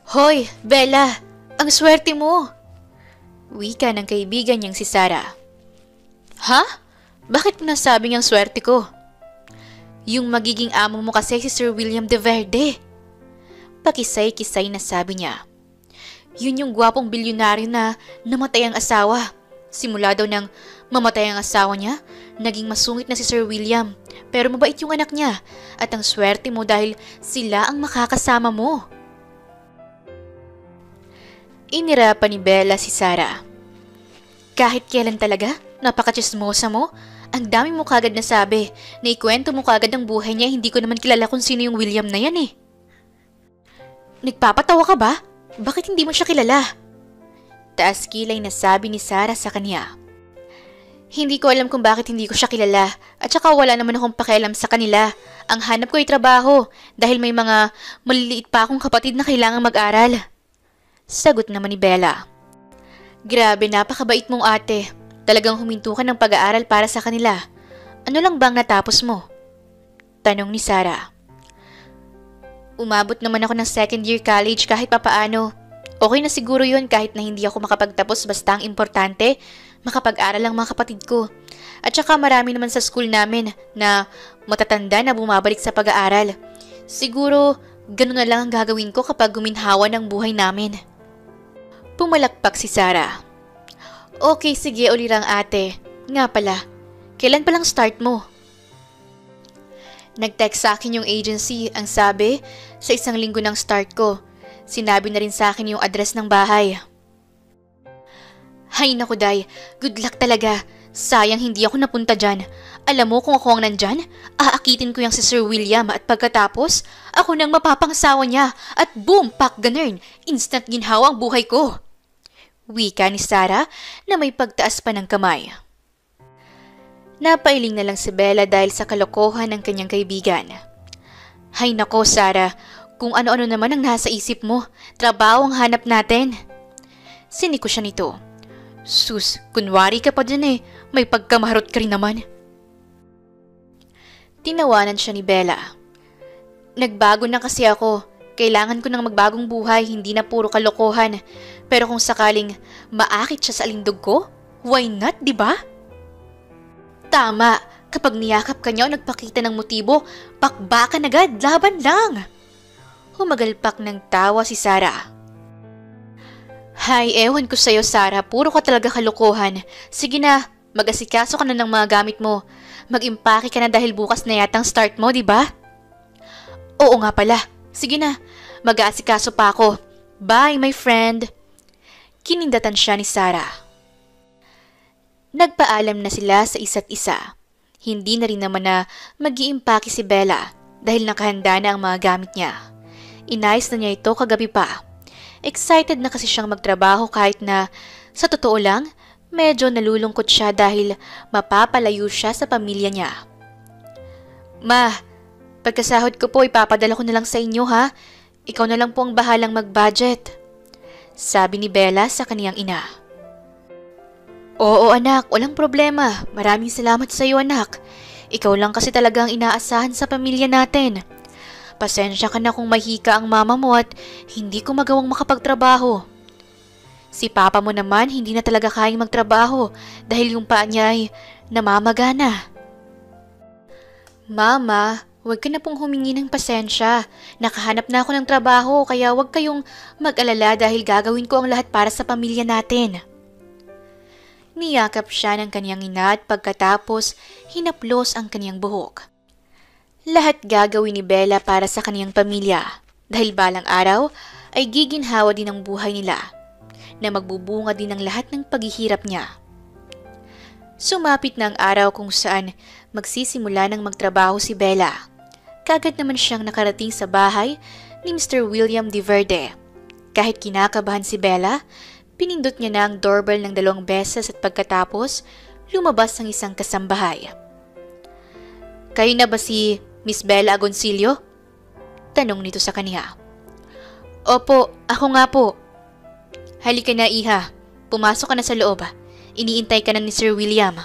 Hoy, Bella! Ang swerte mo! Wika ng kaibigan niyang si Sarah. Ha? Bakit mo nasabing ang swerte ko? Yung magiging amo mo kasi si Sir William de Verde. Pakisay-kisay na sabi niya. Yun yung gwapong bilyonaryo na namatay ang asawa. Simula daw nang mamatay ang asawa niya, naging masungit na si Sir William. Pero mabait yung anak niya at ang swerte mo dahil sila ang makakasama mo. Inirapan ni Bella si Sarah. Kahit kailan talaga, napaka-chismosa mo. Ang dami mo kagad na sabi, na ikwento mo kagad ang buhay niya, hindi ko naman kilala kung sino yung William na yan eh. Nagpapatawa ka ba? Bakit hindi mo siya kilala? Taas kilay na sabi ni Sarah sa kanya. Hindi ko alam kung bakit hindi ko siya kilala at saka wala naman akong pakialam sa kanila. Ang hanap ko ay trabaho dahil may mga maliliit pa akong kapatid na kailangang mag-aral. Sagot naman ni Bella. Grabe, napakabait mong ate. Talagang huminto ka ng pag-aaral para sa kanila. Ano lang bang natapos mo? Tanong ni Sarah. Umabot naman ako ng second year college kahit papaano. Okay na siguro yun kahit na hindi ako makapagtapos basta ang importante, makapag-aral ang mga kapatid ko. At saka marami naman sa school namin na matatanda na bumabalik sa pag-aaral. Siguro, ganun na lang ang gagawin ko kapag guminhawa ng buhay namin. Pumalakpak si Sarah. Okay, sige ulirang ate. Nga pala, kailan palang start mo? Nag-text sa akin yung agency, ang sabi, sa 1 linggo ng start ko. Sinabi na rin sa akin yung address ng bahay. Hay naku day, good luck talaga. Sayang hindi ako napunta dyan. Alam mo kung ako ang nandyan, aakitin ko yung si Sir William at pagkatapos, ako nang mapapangsawa niya at boom, pak ganern, instant ginhawa ang buhay ko. Wika ni Sarah na may pagtaas pa ng kamay. Napailing na lang si Bella dahil sa kalokohan ng kanyang kaibigan. Hay nako Sarah, kung ano-ano naman ang nasa isip mo, trabaho ang hanap natin. Siniko siya nito. Sus, kunwari ka pa dyan eh, may pagkamaharot ka rin naman. Tinawanan siya ni Bella. Nagbago na kasi ako. Kailangan ko ng magbagong buhay, hindi na puro kalokohan. Pero kung sakaling maakit siya sa alindog ko, why not, di ba? Tama, kapag niyakap ka niya o nagpakita ng motibo, pakbakan agad, laban lang. Humagalpak ng tawa si Sarah. Hay, ewan ko sa'yo Sarah, puro ka talaga kalokohan. Sige na, mag-asikaso ka na ng mga gamit mo. Mag-impake ka na dahil bukas na yatang start mo, di ba? Oo nga pala. Sige na, mag-aasikaso pa ako. Bye, my friend. Kinindatan siya ni Sarah. Nagpaalam na sila sa isa't isa. Hindi na rin naman na mag-iimpake si Bella dahil nakahanda na ang mga gamit niya. Inayos na niya ito kagabi pa. Excited na kasi siyang magtrabaho kahit na, sa totoo lang, medyo nalulungkot siya dahil mapapalayo siya sa pamilya niya. Ma, pagkasahod ko po ipapadala ko na lang sa inyo ha. Ikaw na lang po ang bahalang mag-budget. Sabi ni Bella sa kaniyang ina. Oo anak, walang problema. Maraming salamat sa iyo anak. Ikaw lang kasi talaga ang inaasahan sa pamilya natin. Pasensya ka na kung mahika ang mama mo at hindi ko magawang makapagtrabaho. Si papa mo naman hindi na talaga kayang magtrabaho dahil yung paa niya ay namamagana. Mama, huwag ka na pong humingi ng pasensya. Nakahanap na ako ng trabaho kaya huwag kayong mag-alala dahil gagawin ko ang lahat para sa pamilya natin. Niyakap siya ng kaniyang ina at pagkatapos hinaplos ang kaniyang buhok. Lahat gagawin ni Bella para sa kaniyang pamilya dahil balang araw ay giginhawa din ang buhay nila na magbubunga din ang lahat ng paghihirap niya. Sumapit na ang araw kung saan magsisimula ng magtrabaho si Bella. Kagad naman siyang nakarating sa bahay ni Mr. William de Verde. Kahit kinakabahan si Bella, pinindot niya na ang doorbell ng 2 beses at pagkatapos lumabas ang isang kasambahay. Kayo na ba si Miss Bella Agoncillo? Tanong nito sa kaniya. Opo, ako nga po. Halika na iha, pumasok ka na sa loob. Iniintay ka na ni Sir William.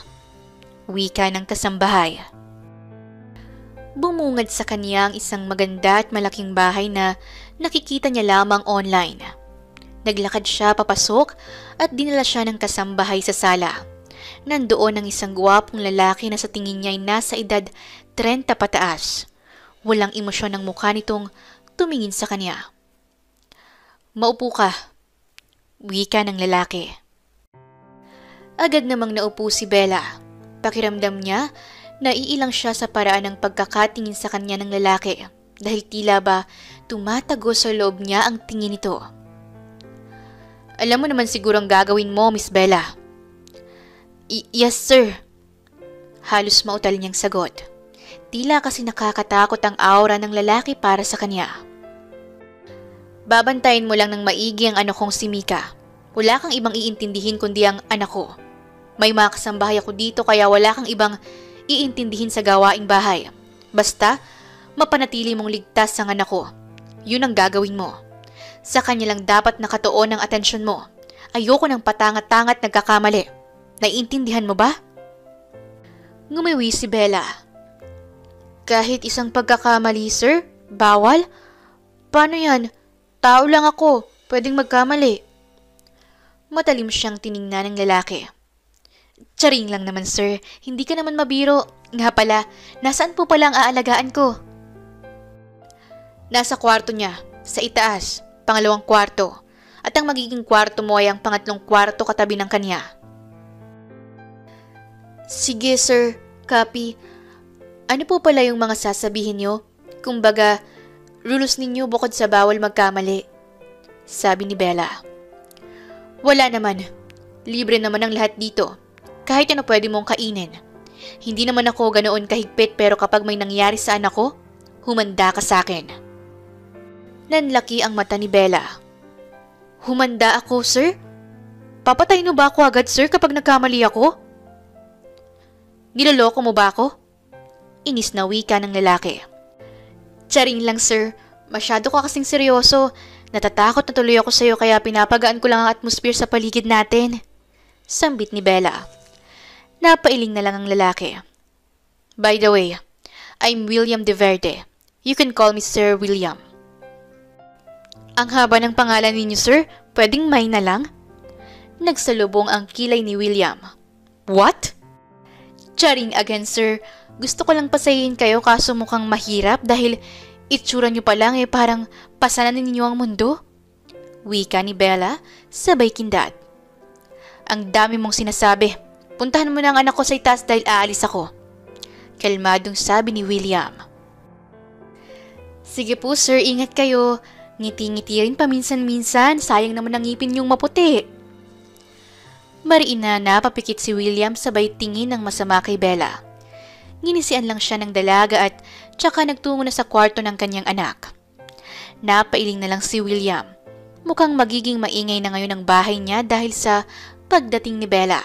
Wika ng kasambahay. Bumungad sa kanya ang isang maganda at malaking bahay na nakikita niya lamang online. Naglakad siya papasok at dinala siya ng kasambahay sa sala. Nandoon ang isang gwapong lalaki na sa tingin niya ay nasa edad 30 pataas. Walang emosyon ng mukha nitong tumingin sa kanya. "Maupo ka," wika ng lalaki. Agad namang naupo si Bella. Pakiramdam niya, naiilang siya sa paraan ng pagkakatingin sa kanya ng lalaki dahil tila ba tumatago sa loob niya ang tingin nito. "Alam mo naman siguro ang gagawin mo, Miss Bella." Yes, sir." Halos mautal niyang sagot. Tila kasi nakakatakot ang aura ng lalaki para sa kanya. "Babantayin mo lang ng maigi ang anak kong si Mika. Wala kang ibang iintindihin kundi ang anak ko. May mga kasambahay ako dito kaya wala kang ibang iintindihin sa gawaing bahay. Basta, mapanatili mong ligtas ang anak ko. Yun ang gagawin mo. Sa kanya lang dapat nakatuon ang atensyon mo. Ayoko ng patangat-tangat nagkakamali. Naiintindihan mo ba?" Ngumiwi si Bella. "Kahit isang pagkakamali, sir? Bawal? Paano yan? Tao lang ako. Pwedeng magkamali." Matalim siyang tiningnan ng lalaki. "Tsaring lang naman, sir. Hindi ka naman mabiro. Nga pala, nasaan po pala ang aalagaan ko?" "Nasa kwarto niya. Sa itaas. Pangalawang kwarto. At ang magiging kwarto mo ay ang pangatlong kwarto katabi ng kanya." "Sige, sir. Copy. Ano po pala yung mga sasabihin niyo? Kumbaga, rules ninyo bukod sa bawal magkamali," sabi ni Bella. "Wala naman. Libre naman ang lahat dito. Kahit ano pwede mong kainin. Hindi naman ako ganoon kahigpit pero kapag may nangyari sa anak ko, humanda ka sa akin." Nanlaki ang mata ni Bella. "Humanda ako, sir? Papatayin mo ba ako agad, sir, kapag nagkamali ako?" "Niloloko mo ba ako?" Inis na wika ng lalaki. "Tsaring lang, sir. Masyado ka kasing seryoso. Natatakot na tuloy ako sa'yo kaya pinapagaan ko lang ang atmosphere sa paligid natin," sambit ni Bella. Napailing na lang ang lalaki. "By the way, I'm William De Verde. You can call me Sir William." "Ang haba ng pangalan ninyo, sir. Pwedeng May na lang?" Nagsalubong ang kilay ni William. "What?" "Tsaring again, sir. Gusto ko lang pasayin kayo kaso mukhang mahirap dahil itsura nyo pa lang parang pasanan ninyo ang mundo," wika ni Bella sabay kindat. "Ang dami mong sinasabi. Puntahan mo na ang anak ko sa itaas dahil aalis ako," kalmadong sabi ni William. "Sige po, sir. Ingat kayo. Ngiti-ngiti rin paminsan-minsan. Sayang naman ang ngipin yung maputi." Mariin na napapikit si William sabay tingin ng masama kay Bella. Nginisian lang siya ng dalaga at tsaka nagtungo na sa kwarto ng kanyang anak. Napailing na lang si William. Mukhang magiging maingay na ngayon ang bahay niya dahil sa pagdating ni Bella.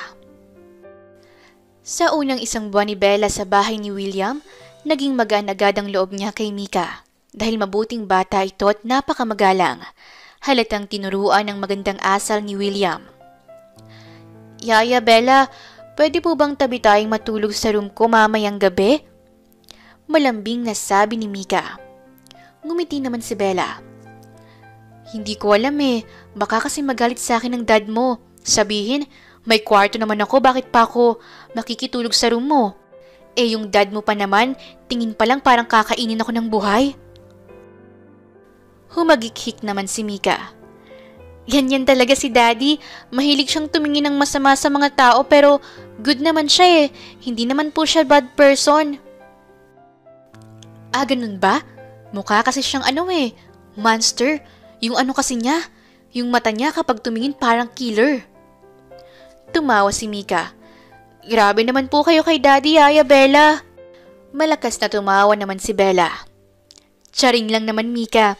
Sa unang isang buwan ni Bella sa bahay ni William, naging magaan agad ang loob niya kay Mika. Dahil mabuting bata ito at napakamagalang, halatang tinuruan ng magandang asal ni William. "Yaya Bella, pwede po bang tabi tayong matulog sa room ko mamayang gabi?" Malambing na sabi ni Mika. Ngumiti naman si Bella. "Hindi ko alam baka kasi magalit sa akin ng dad mo. Sabihin, may kwarto naman ako, bakit pa ako makikitulog sa room mo? Yung dad mo pa naman, tingin pa lang parang kakainin ako ng buhay." Humagikhik naman si Mika. "Ganyan talaga si Daddy. Mahilig siyang tumingin ng masama sa mga tao pero good naman siya Hindi naman po siya bad person." "Ah, ganun ba? Mukha kasi siyang monster. Yung kasi niya, yung mata niya kapag tumingin parang killer." Tumawa si Mika. "Grabe naman po kayo kay Daddy, Yaya Bella." Malakas na tumawa naman si Bella. "Tsaring lang naman, Mika.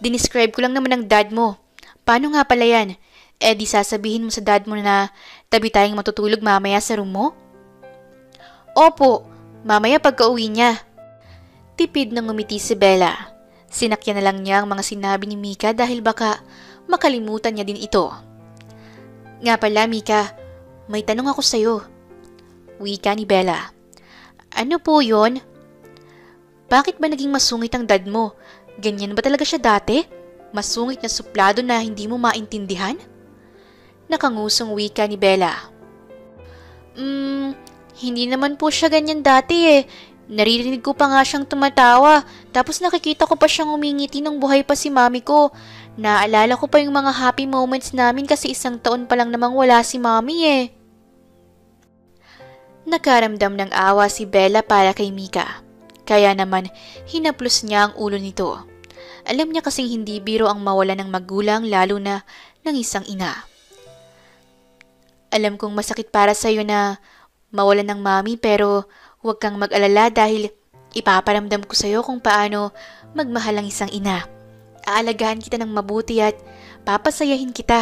Dinescribe ko lang naman ang dad mo. Paano nga pala yan? Di sasabihin mo sa dad mo na tabi tayong matutulog mamaya sa room mo?" "Opo, mamaya pagka-uwi niya." Tipid na ngumiti si Bella. Sinakyan na lang niya ang mga sinabi ni Mika dahil baka makalimutan niya din ito. "Nga pala, Mika, may tanong ako sa'yo," wika ni Bella. "Ano po yun?" Bakit ba naging masungit ang dad mo? Ganyan ba talaga siya dati? Masungit na suplado na hindi mo maintindihan? Nakangusong wika ni Bella. Hindi naman po siya ganyan dati eh. Naririnig ko pa nga siyang tumatawa, tapos nakikita ko pa siyang umingiti nung buhay pa si mami ko. Naalala ko pa yung mga happy moments namin kasi 1 taon pa lang namang wala si mami eh. Nakaramdam ng awa si Bella para kay Mika. Kaya naman, hinaplos niya ang ulo nito. Alam niya kasing hindi biro ang mawala ng magulang lalo na ng isang ina. Alam kong masakit para sa'yo na mawalan ng mami pero huwag kang mag-alala dahil ipaparamdam ko sa'yo kung paano magmahal ang isang ina. Aalagaan kita ng mabuti at papasayahin kita.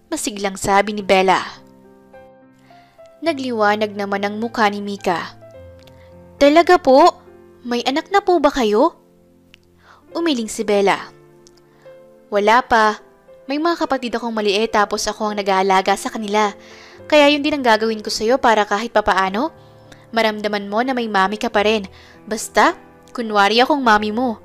Masiglang sabi ni Bella. Nagliwanag naman ang mukha ni Mika. Talaga po? May anak na po ba kayo? Umiling si Bella. Wala pa. May mga kapatid akong maliit tapos ako ang nag-aalaga sa kanila. Kaya yun din ang gagawin ko sa'yo para kahit papaano, maramdaman mo na may mami ka pa rin. Basta, kunwari akong mami mo.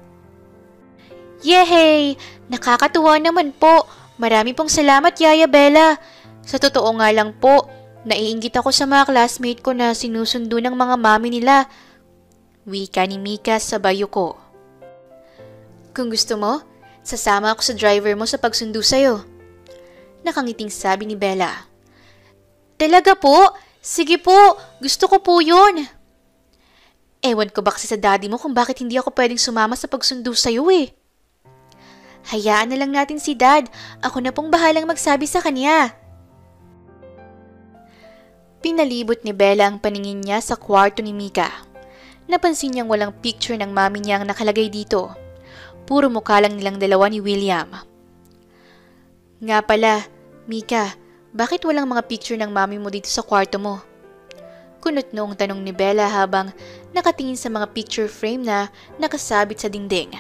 Yehey! Nakakatuwa naman po. Marami pong salamat, Yaya Bella. Sa totoo nga lang po, naiinggit ako sa mga classmate ko na sinusundo ng mga mami nila. Wika ni Mika sa bayo ko. Kung gusto mo, sasama ako sa driver mo sa pagsundo sa'yo. Nakangiting sabi ni Bella. Talaga po? Sige po, gusto ko po yun. Ewan ko ba kasi sa daddy mo kung bakit hindi ako pwedeng sumama sa pagsundo sa'yo eh. Hayaan na lang natin si dad, ako na pong bahalang magsabi sa kanya. Pinalibot ni Bella ang paningin niya sa kwarto ni Mika. Napansin niyang walang picture ng mami niya ang nakalagay dito. Puro mukha lang nilang dalawa ni William. Nga pala, Mika, bakit walang mga picture ng mami mo dito sa kwarto mo? Kunot noong tanong ni Bella habang nakatingin sa mga picture frame na nakasabit sa dingding.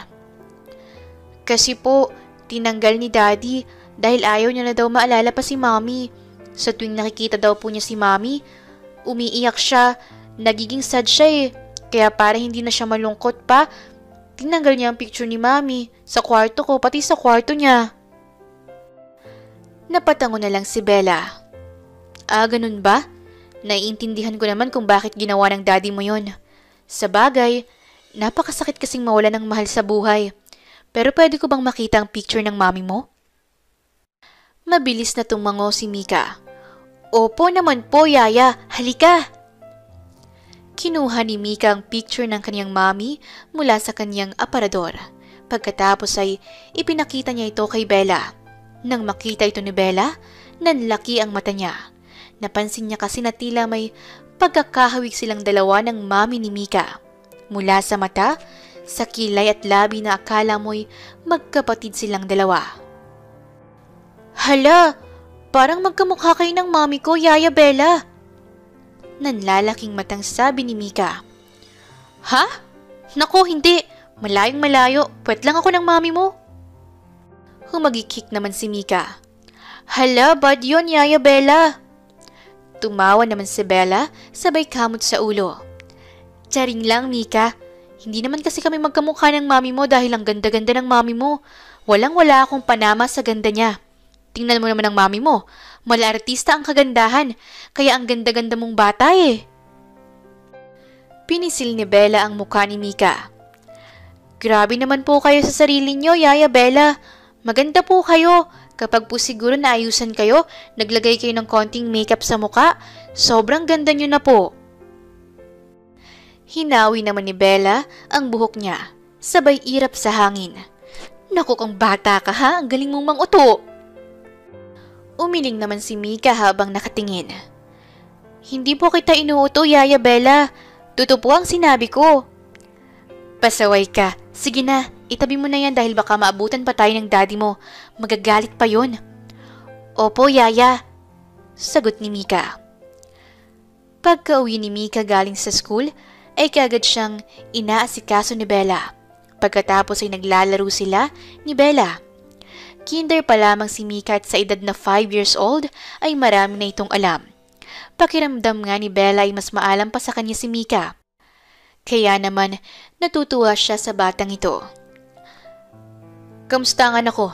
Kasi po, tinanggal ni Daddy dahil ayaw niya na daw maalala pa si Mami. Sa tuwing nakikita daw po niya si Mami, umiiyak siya, nagiging sad siya eh. Kaya para hindi na siya malungkot pa, tinanggal niya ang picture ni Mami sa kwarto ko pati sa kwarto niya. Napatango na lang si Bella. Ganun ba? Naiintindihan ko naman kung bakit ginawa ng daddy mo yon. Sa bagay, napakasakit kasing mawala ng mahal sa buhay. Pero pwede ko bang makita ang picture ng mami mo? Mabilis na tumango si Mika. Opo naman po, Yaya. Halika! Kinuha ni Mika ang picture ng kanyang mami mula sa kanyang aparador. Pagkatapos ay ipinakita niya ito kay Bella. Nang makita ito ni Bella, nanlaki ang mata niya. Napansin niya kasi na tila may pagkakahawig silang dalawa ng mami ni Mika. Mula sa mata, sa kilay at labi na akala mo'y magkapatid silang dalawa. Hala! Parang magkamukha kayo ng mami ko, Yaya Bella! Nanlalaking matang sabi ni Mika. Ha? Naku, hindi! Malayong malayo, puwet lang ako ng mami mo. Humagikik naman si Mika. Hala, bad yun, Yaya Bella! Tumawa naman si Bella, sabay kamot sa ulo. Charing lang, Mika. Hindi naman kasi kami magkamukha ng mami mo dahil ang ganda-ganda ng mami mo. Walang-wala akong panama sa ganda niya. Tingnan mo naman ang mami mo. Mala artista ang kagandahan, kaya ang ganda-ganda mong bata eh. Pinisil ni Bella ang mukha ni Mika. Grabe naman po kayo sa sarili niyo, Yaya Bella. Maganda po kayo. Kapag po siguro naayusan kayo, naglagay kayo ng konting makeup sa mukha, sobrang ganda niyo na po. Hinawi naman ni Bella ang buhok niya, sabay irap sa hangin. Naku kang bata ka ha, ang galing mong manguto. Umiling naman si Mika habang nakatingin. Hindi po kita inuuto, Yaya Bella. Totoo po ang sinabi ko. Pasaway ka. Sige na, itabi mo na yan dahil baka maabutan pa tayo ng daddy mo. Magagalit pa yon. Opo, Yaya. Sagot ni Mika. Pagka-uwi ni Mika galing sa school, ay kaagad siyang inaasikaso ni Bella. Pagkatapos ay naglalaro sila ni Bella. Kinder pa lamang si Mika at sa edad na 5 years old ay marami na itong alam. Pakiramdam nga ni Bella ay mas maalam pa sa kanya si Mika. Kaya naman natutuwa siya sa batang ito. Kamusta ang anak ko?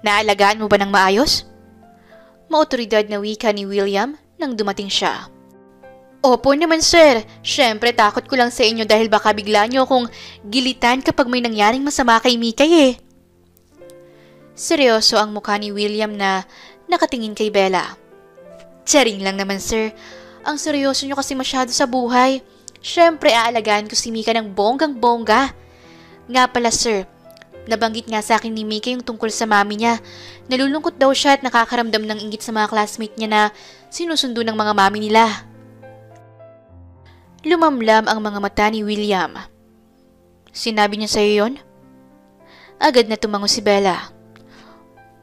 Naalagaan mo ba ng maayos? Maotoridad na wika ni William nang dumating siya. Opo naman sir, syempre takot ko lang sa inyo dahil baka bigla niyo akong gilitan kapag may nangyaring masama kay Mikay eh. Seryoso ang mukha ni William na nakatingin kay Bella. Charing lang naman sir, ang seryoso niyo kasi masyado sa buhay. Syempre aalagaan ko si Mika ng bonggang-bongga. Nga pala sir, nabanggit nga sa akin ni Mika yung tungkol sa mami niya. Nalulungkot daw siya at nakakaramdam ng inggit sa mga classmate niya na sinusundo ng mga mami nila. Lumamlam ang mga mata ni William. Sinabi niya sa'yo yun? Agad na tumango si Bella.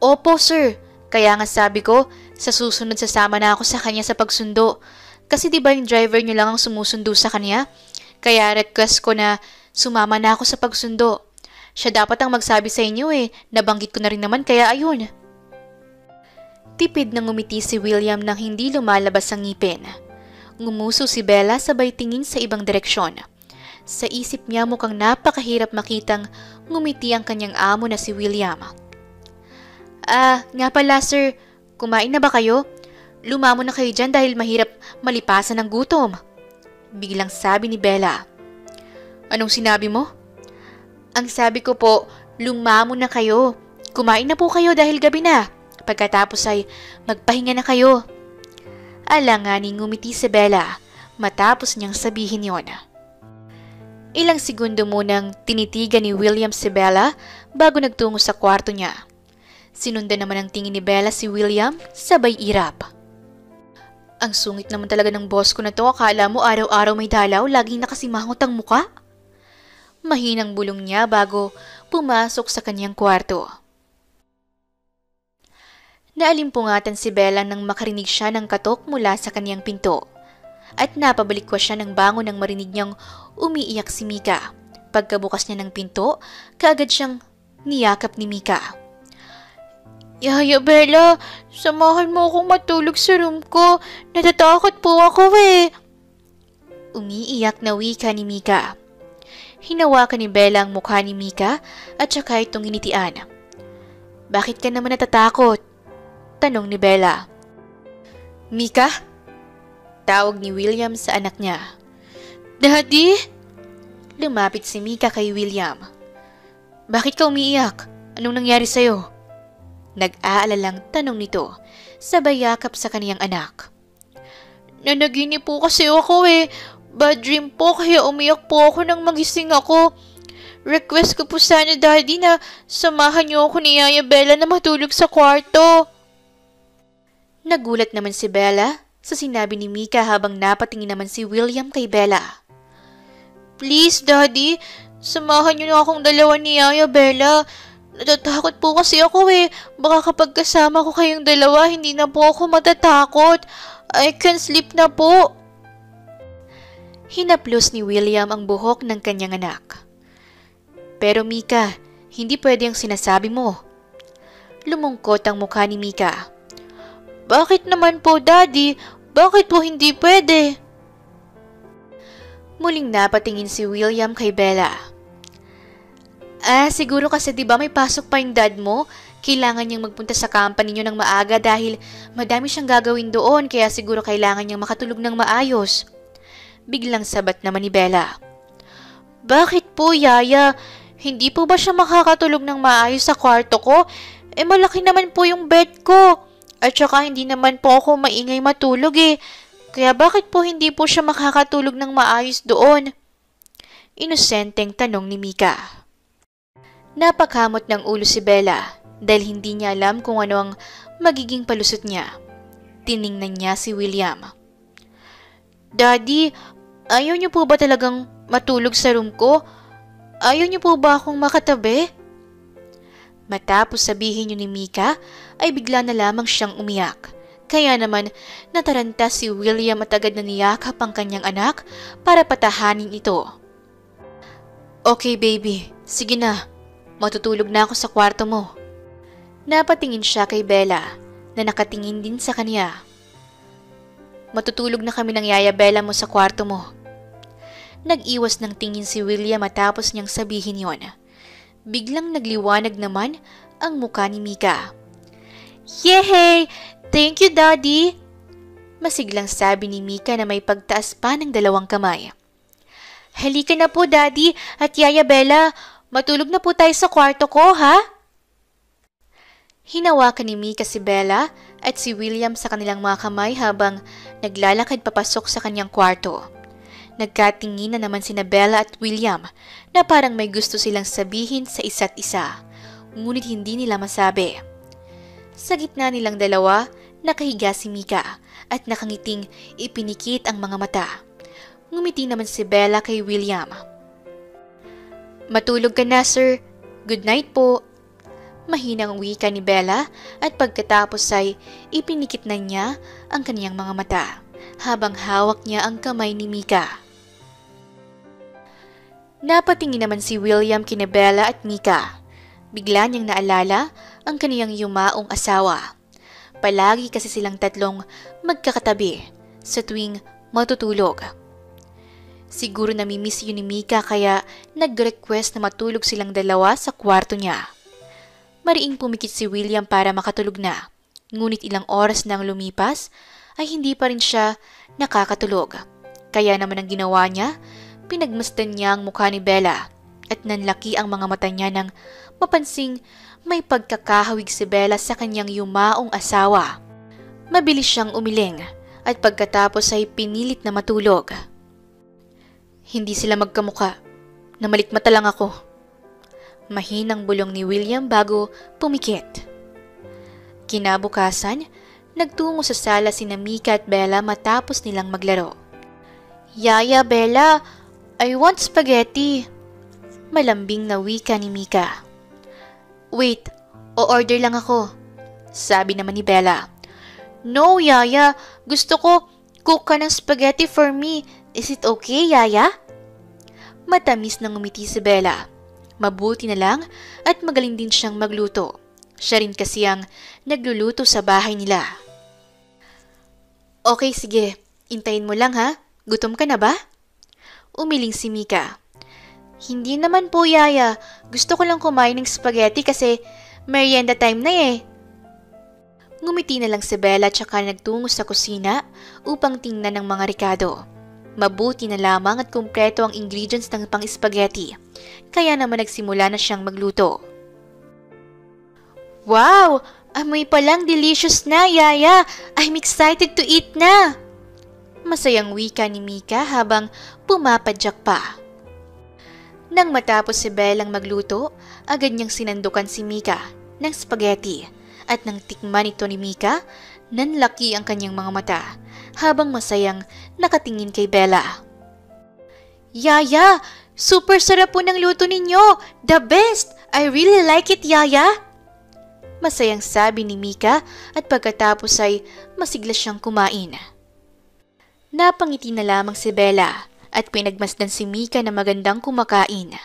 Opo sir, kaya nga sabi ko, sa susunod sasama na ako sa kanya sa pagsundo. Kasi diba yung driver niyo lang ang sumusundo sa kanya? Kaya request ko na sumama na ako sa pagsundo. Siya dapat ang magsabi sa inyo eh, nabanggit ko na rin naman kaya ayun. Tipid na ngumiti si William nang hindi lumalabas ang ngipin. Ngumuso si Bella sabay tingin sa ibang direksyon. Sa isip niya mukhang napakahirap makitang ngumiti ang kanyang amo na si William. Nga pala sir, kumain na ba kayo? Lumamo na kayo dyan dahil mahirap malipasan ng gutom. Biglang sabi ni Bella. Anong sinabi mo? Ang sabi ko po, lumamo na kayo. Kumain na po kayo dahil gabi na. Pagkatapos ay magpahinga na kayo. Alanganing ngumiti si Bella matapos niyang sabihin yon. Ilang segundo munang tinitigan ni William si Bella bago nagtungo sa kwarto niya. Sinundan naman ang tingin ni Bella si William sabay irap. Ang sungit naman talaga ng boss ko na to, akala mo araw-araw may dalaw, laging nakasimangot ang muka? Mahinang bulong niya bago pumasok sa kanyang kwarto. Naalimpungatan si Bella nang makarinig siya ng katok mula sa kanyang pinto. At napabalik ko siya ng bangon nang marinig niyang umiiyak si Mika. Pagkabukas niya ng pinto, kaagad siyang niyakap ni Mika. Yaya Bella, samahan mo akong matulog sa room ko. Natatakot po ako eh. Umiiyak na wika ni Mika. Hinawakan ni Bella ang mukha ni Mika at saka itong initian. Bakit ka naman natatakot? Tanong ni Bella. Mika? Tawag ni William sa anak niya. Daddy? Lumapit si Mika kay William. Bakit ka umiiyak? Anong nangyari sa'yo? Nag-aalalang tanong nito, sabay yakap sa kaniyang anak. Nanaginip po kasi ako eh. Bad dream po kaya umiyak po ako nang magising ako. Request ko po sana daddy na samahan niyo ako ni Yaya Bella na matulog sa kwarto. Nagulat naman si Bella sa sinabi ni Mika habang napatingin naman si William kay Bella. Please daddy, samahan niyo na akong dalawa ni Yaya Bella. Natatakot po kasi ako eh. Baka kapag kasama ko kayong dalawa, hindi na po ako matatakot. I can sleep na po. Hinaplos ni William ang buhok ng kanyang anak. Pero Mika, hindi pwede ang sinasabi mo. Lumungkot ang mukha ni Mika. Bakit naman po, Daddy? Bakit po hindi pwede? Muling napatingin si William kay Bella. Siguro kasi diba may pasok pa yung dad mo? Kailangan niyang magpunta sa company niyo ng maaga dahil madami siyang gagawin doon kaya siguro kailangan niyang makatulog ng maayos. Biglang sabat naman ni Bella. Bakit po, Yaya? Hindi po ba siya makakatulog ng maayos sa kwarto ko? Malaki naman po yung bed ko. At saka hindi naman po ako maingay matulog eh. Kaya bakit po hindi po siya makakatulog ng maayos doon? Inosenteng tanong ni Mika. Napakamot ng ulo si Bella dahil hindi niya alam kung ano ang magiging palusot niya. Tiningnan niya si William. Daddy, ayaw niyo po ba talagang matulog sa room ko? Ayaw niyo po ba akong makatabi? Matapos sabihin niyo ni Mika, ay bigla na lamang siyang umiyak. Kaya naman nataranta si William at agad na niyakap ang kanyang anak para patahanin ito. Okay baby, sige na. Matutulog na ako sa kwarto mo. Napatingin siya kay Bella na nakatingin din sa kanya. Matutulog na kami ng Yaya Bella mo sa kwarto mo. Nag-iwas ng tingin si William matapos niyang sabihin yon. Biglang nagliwanag naman ang mukha ni Mika. Yehey! Thank you, Daddy! Masiglang sabi ni Mika na may pagtaas pa ng 2 kamay. Halika na po, Daddy at Yaya Bella. Matulog na po tayo sa kwarto ko, ha? Hinawakan ni Mika si Bella at si William sa kanilang mga kamay habang naglalakad papasok sa kanyang kwarto. Nagkatingin na naman sina Bella at William na parang may gusto silang sabihin sa isa't isa, ngunit hindi nila masabi. Sa gitna nilang dalawa, nakahiga si Mika at nakangiting ipinikit ang mga mata. Ngumiti naman si Bella kay William. Matulog ka na, sir. Good night po. Mahinang wika ni Bella at pagkatapos ay ipinikit na niya ang kaniyang mga mata habang hawak niya ang kamay ni Mika. Napatingin naman si William kina Bella at Mika. Bigla niyang naalala ang kaniyang yumaong asawa. Palagi kasi silang tatlong magkakatabi sa tuwing matutulog. Siguro namimiss yun ni Mika kaya nag-request na matulog silang dalawa sa kwarto niya. Mariing pumikit si William para makatulog na, ngunit ilang oras nang lumipas ay hindi pa rin siya nakakatulog. Kaya naman ang ginawa niya, pinagmasdan niya ang mukha ni Bella at nanlaki ang mga mata niya nang mapansing may pagkakahawig si Bella sa kanyang yumaong asawa. Mabilis siyang umiling at pagkatapos ay pinilit na matulog. Hindi sila magkamuka. Namalikmata lang ako. Mahinang bulong ni William bago pumikit. Kinabukasan, nagtungo sa sala sina Mika at Bella matapos nilang maglaro. Yaya, Bella, I want spaghetti. Malambing na wika ni Mika. Wait, o-order lang ako. Sabi naman ni Bella. No, Yaya. Gusto ko cook ka ng spaghetti for me. Is it okay, Yaya? Matamis na ngumiti si Bella. Mabuti na lang at magaling din siyang magluto. Siya rin kasi ang nagluluto sa bahay nila. Okay, sige. Intayin mo lang ha. Gutom ka na ba? Umiling si Mika. Hindi naman po, Yaya. Gusto ko lang kumain ng spaghetti kasi merienda time na eh. Ngumiti na lang si Bella tsaka nagtungo sa kusina upang tingnan ng mga rekado. Mabuti na lamang at kumpleto ang ingredients ng pang-spaghetti. Kaya naman nagsimula na siyang magluto. Wow! Amoy palang delicious na, Yaya! I'm excited to eat na! Masayang wika ni Mika habang pumapadyak pa. Nang matapos si Bellang magluto, agad niyang sinandukan si Mika ng spaghetti at nang tikman ito ni Mika, nanlaki ang kanyang mga mata habang masayang nakatingin kay Bella. Yaya! Super sarap po ng luto ninyo! The best! I really like it, Yaya! Masayang sabi ni Mika at pagkatapos ay masigla siyang kumain. Napangiti na lamang si Bella at pinagmasdan si Mika na magandang kumakain.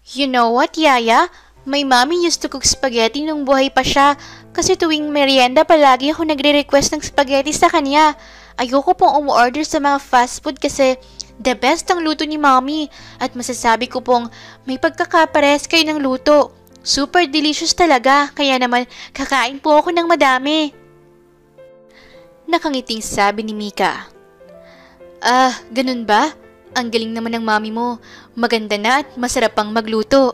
You know what, Yaya? My mommy used to cook spaghetti nung buhay pa siya kasi tuwing merienda palagi ako nagre-request ng spaghetti sa kanya. Ayoko pong umu-order sa mga fast food kasi the best ang luto ni mommy at masasabi ko pong may pagkakapares kayo ng luto. Super delicious talaga kaya naman kakain po ako ng madami. Nakangiting sabi ni Mika. Ganun ba? Ang galing naman ng mami mo. Maganda na at masarap pang magluto.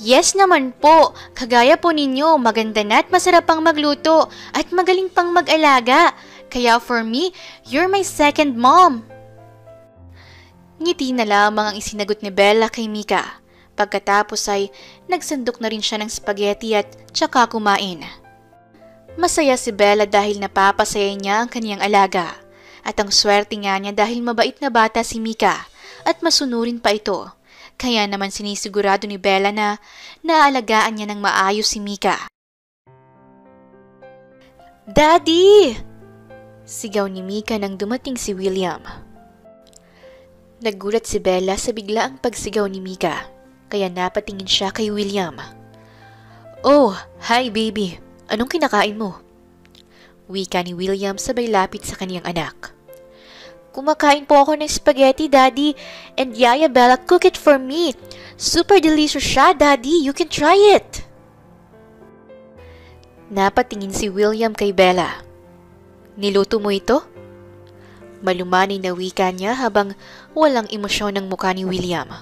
Yes naman po. Kagaya po ninyo, maganda na at masarap pang magluto at magaling pang mag-alaga. Kaya for me, you're my second mom. Ngiti na lamang ang isinagot ni Bella kay Mika. Pagkatapos ay nagsandok na rin siya ng spaghetti at tsaka kumain. Masaya si Bella dahil napapasaya niya ang kaniyang alaga. At ang swerte nga niya dahil mabait na bata si Mika at masunurin pa ito. Kaya naman sinisigurado ni Bella na naalagaan niya ng maayos si Mika. Daddy! Sigaw ni Mika nang dumating si William. Nagulat si Bella sa biglaang pagsigaw ni Mika. Kaya napatingin siya kay William. Oh, hi baby. Anong kinakain mo? Wika ni William sabay lapit sa kaniyang anak. Kumakain po ako ng spaghetti, Daddy. And Yaya Bella cook it for me. Super delicious siya, Daddy. You can try it. Napatingin si William kay Bella. Niluto mo ito? Malumanay na wika niya habang walang emosyon ng mukha ni William.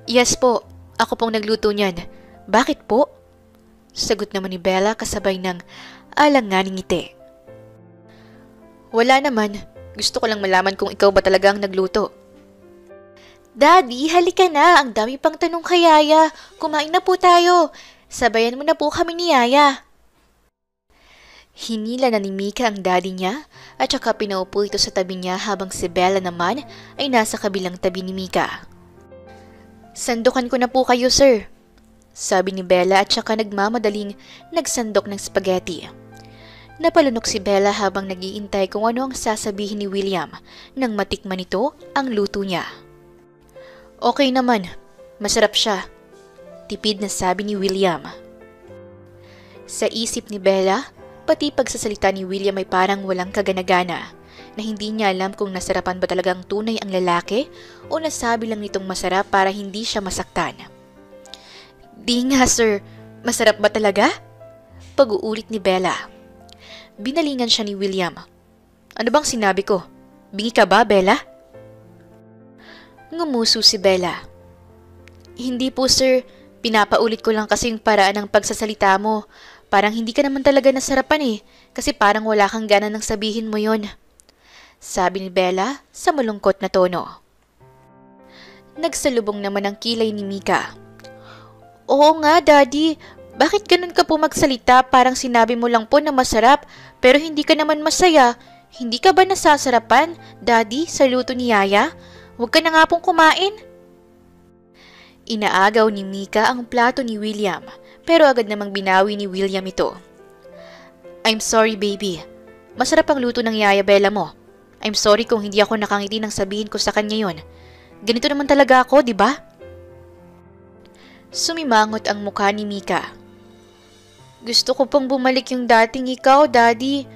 Yes po, ako pong nagluto niyan. Bakit po? Sagot naman ni Bella kasabay ng alanganing ngiti. Wala naman, gusto ko lang malaman kung ikaw ba talagang nagluto. Daddy, halika na, ang dami pang tanong kay Yaya. Kumain na po tayo. Sabayan mo na po kami ni Yaya. Hinila na ni Mika ang daddy niya at saka pinaupo ito sa tabi niya habang si Bella naman ay nasa kabilang tabi ni Mika. Sandukan ko na po kayo, sir. Sabi ni Bella at saka nagmamadaling nagsandok ng spaghetti. Napalunok si Bella habang nag-iintay kung ano ang sasabihin ni William nang matikman nito ang luto niya. Okay naman, masarap siya. Tipid na sabi ni William. Sa isip ni Bella, pati pagsasalita ni William ay parang walang kaganagana na hindi niya alam kung nasarapan ba talagang tunay ang lalaki o nasabi lang nitong masarap para hindi siya masaktan. Di nga sir, masarap ba talaga? Pag-uulit ni Bella. Binalingan siya ni William. Ano bang sinabi ko? Bingi ka ba, Bella? Ngumuso si Bella. Hindi po sir, pinapaulit ko lang kasi yung paraan ng pagsasalita mo. Parang hindi ka naman talaga nasarapan kasi parang wala kang gana ng sabihin mo yon. Sabi ni Bella sa malungkot na tono. Nagsalubong naman ang kilay ni Mika. Oo nga, Daddy. Bakit ganun ka po magsalita? Parang sinabi mo lang po na masarap, pero hindi ka naman masaya. Hindi ka ba nasasarapan, Daddy, sa luto ni Yaya? Huwag ka na nga pong kumain. Inaagaw ni Mika ang plato ni William, pero agad namang binawi ni William ito. I'm sorry, baby. Masarap ang luto ng Yaya Bella mo. I'm sorry kung hindi ako nakangiti nang sabihin ko sa kanya yon. Ganito naman talaga ako, di ba? Sumimangot ang mukha ni Mika. Gusto ko pang bumalik yung dating ikaw, Daddy.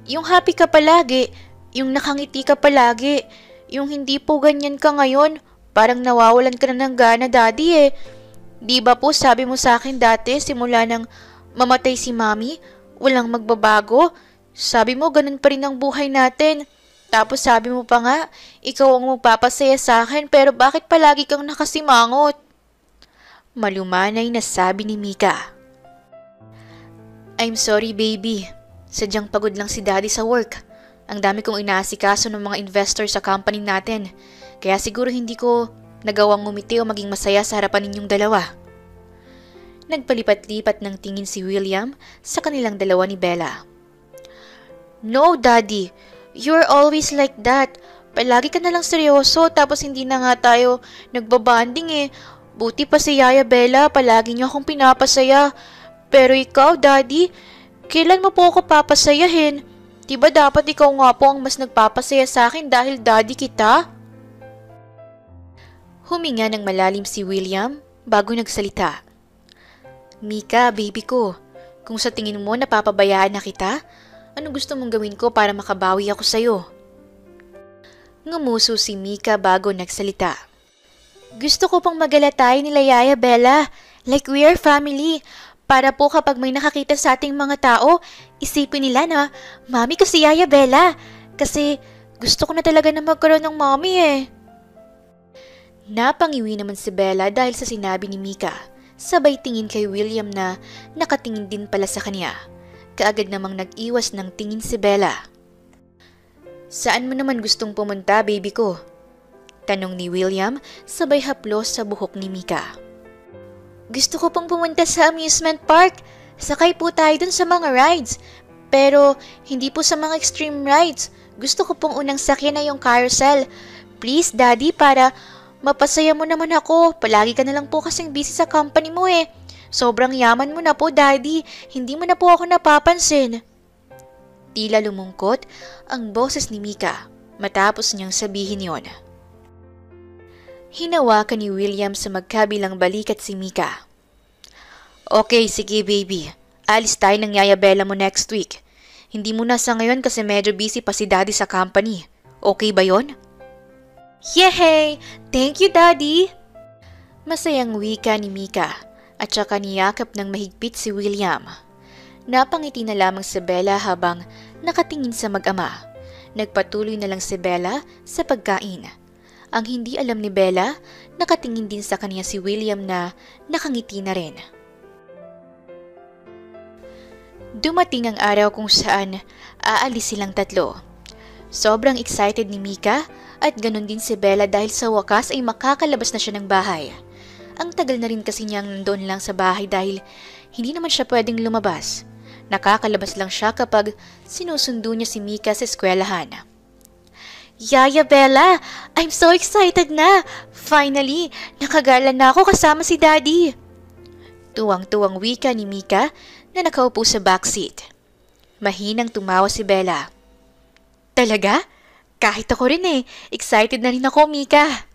Yung happy ka palagi, yung nakangiti ka palagi, yung hindi po ganyan ka ngayon, parang nawawalan ka na ng gana, Daddy . Di ba po sabi mo sa akin dati simula nang mamatay si Mami, walang magbabago? Sabi mo ganun pa rin ang buhay natin. Tapos sabi mo pa nga, ikaw ang magpapasaya sa akin pero bakit palagi kang nakasimangot? Malumanay na sabi ni Mika. I'm sorry, baby. Sadyang pagod lang si Daddy sa work. Ang dami kong inaasikaso ng mga investor sa company natin. Kaya siguro hindi ko nagawang ngumiti o maging masaya sa harapan ninyong dalawa. Nagpalipat-lipat ng tingin si William sa kanilang dalawa ni Bella. No, Daddy. You're always like that. Palagi ka na lang seryoso tapos hindi na nga tayo nagbabanding . Buti pa si Yaya Bella, palagi niyo akong pinapasaya. Pero ikaw, Daddy, kailan mo po ako papasayahin? Diba dapat ikaw nga po ang mas nagpapasaya sa akin dahil Daddy kita? Huminga ng malalim si William bago nagsalita. Mika, baby ko, kung sa tingin mo napapabayaan na kita, anong gusto mong gawin ko para makabawi ako sa'yo? Ngumuso si Mika bago nagsalita. Gusto ko pang magalatay nila Yaya Bella, like we are family. Para po kapag may nakakita sa ating mga tao, isipin nila na, Mami ko si Yaya Bella. Kasi gusto ko na talaga na magkaroon ng mommy . Napangiwi naman si Bella dahil sa sinabi ni Mika. Sabay tingin kay William na nakatingin din pala sa kanya. Kaagad namang nag-iwas ng tingin si Bella. Saan mo naman gustong pumunta, baby ko? Tanong ni William sabay haplos sa buhok ni Mika. Gusto ko pong pumunta sa amusement park. Sakay po tayo dun sa mga rides. Pero hindi po sa mga extreme rides. Gusto ko pong unang sakyan na yung carousel. Please, Daddy, para mapasaya mo naman ako. Palagi ka na lang po kasing busy sa company mo . Sobrang yaman mo na po, Daddy. Hindi mo na po ako napapansin. Tila lumungkot ang boses ni Mika matapos niyang sabihin yon. Hinawakan ni William sa magkabilang balikat si Mika. Okay, sige baby. Alis tayo ng Yaya Bella mo next week. Hindi muna sa ngayon kasi medyo busy pa si Daddy sa company. Okay ba yon? Yehey! Thank you, Daddy! Masayang wika ni Mika at saka niyakap ng mahigpit si William. Napangiti na lamang si Bella habang nakatingin sa mag-ama. Nagpatuloy na lang si Bella sa pagkain. Ang hindi alam ni Bella, nakatingin din sa kanya si William na nakangiti na rin. Dumating ang araw kung saan aalis silang tatlo. Sobrang excited ni Mika at ganun din si Bella dahil sa wakas ay makakalabas na siya ng bahay. Ang tagal na rin kasi niyang nandoon lang sa bahay dahil hindi naman siya pwedeng lumabas. Nakakalabas lang siya kapag sinusundo niya si Mika sa eskwelahan. Yaya Bella, I'm so excited na! Finally, nakagala na ako kasama si Daddy! Tuwang-tuwang wika ni Mika na nakaupo sa backseat. Mahinang tumawa si Bella. Talaga? Kahit ako rin eh. Excited na rin ako, Mika.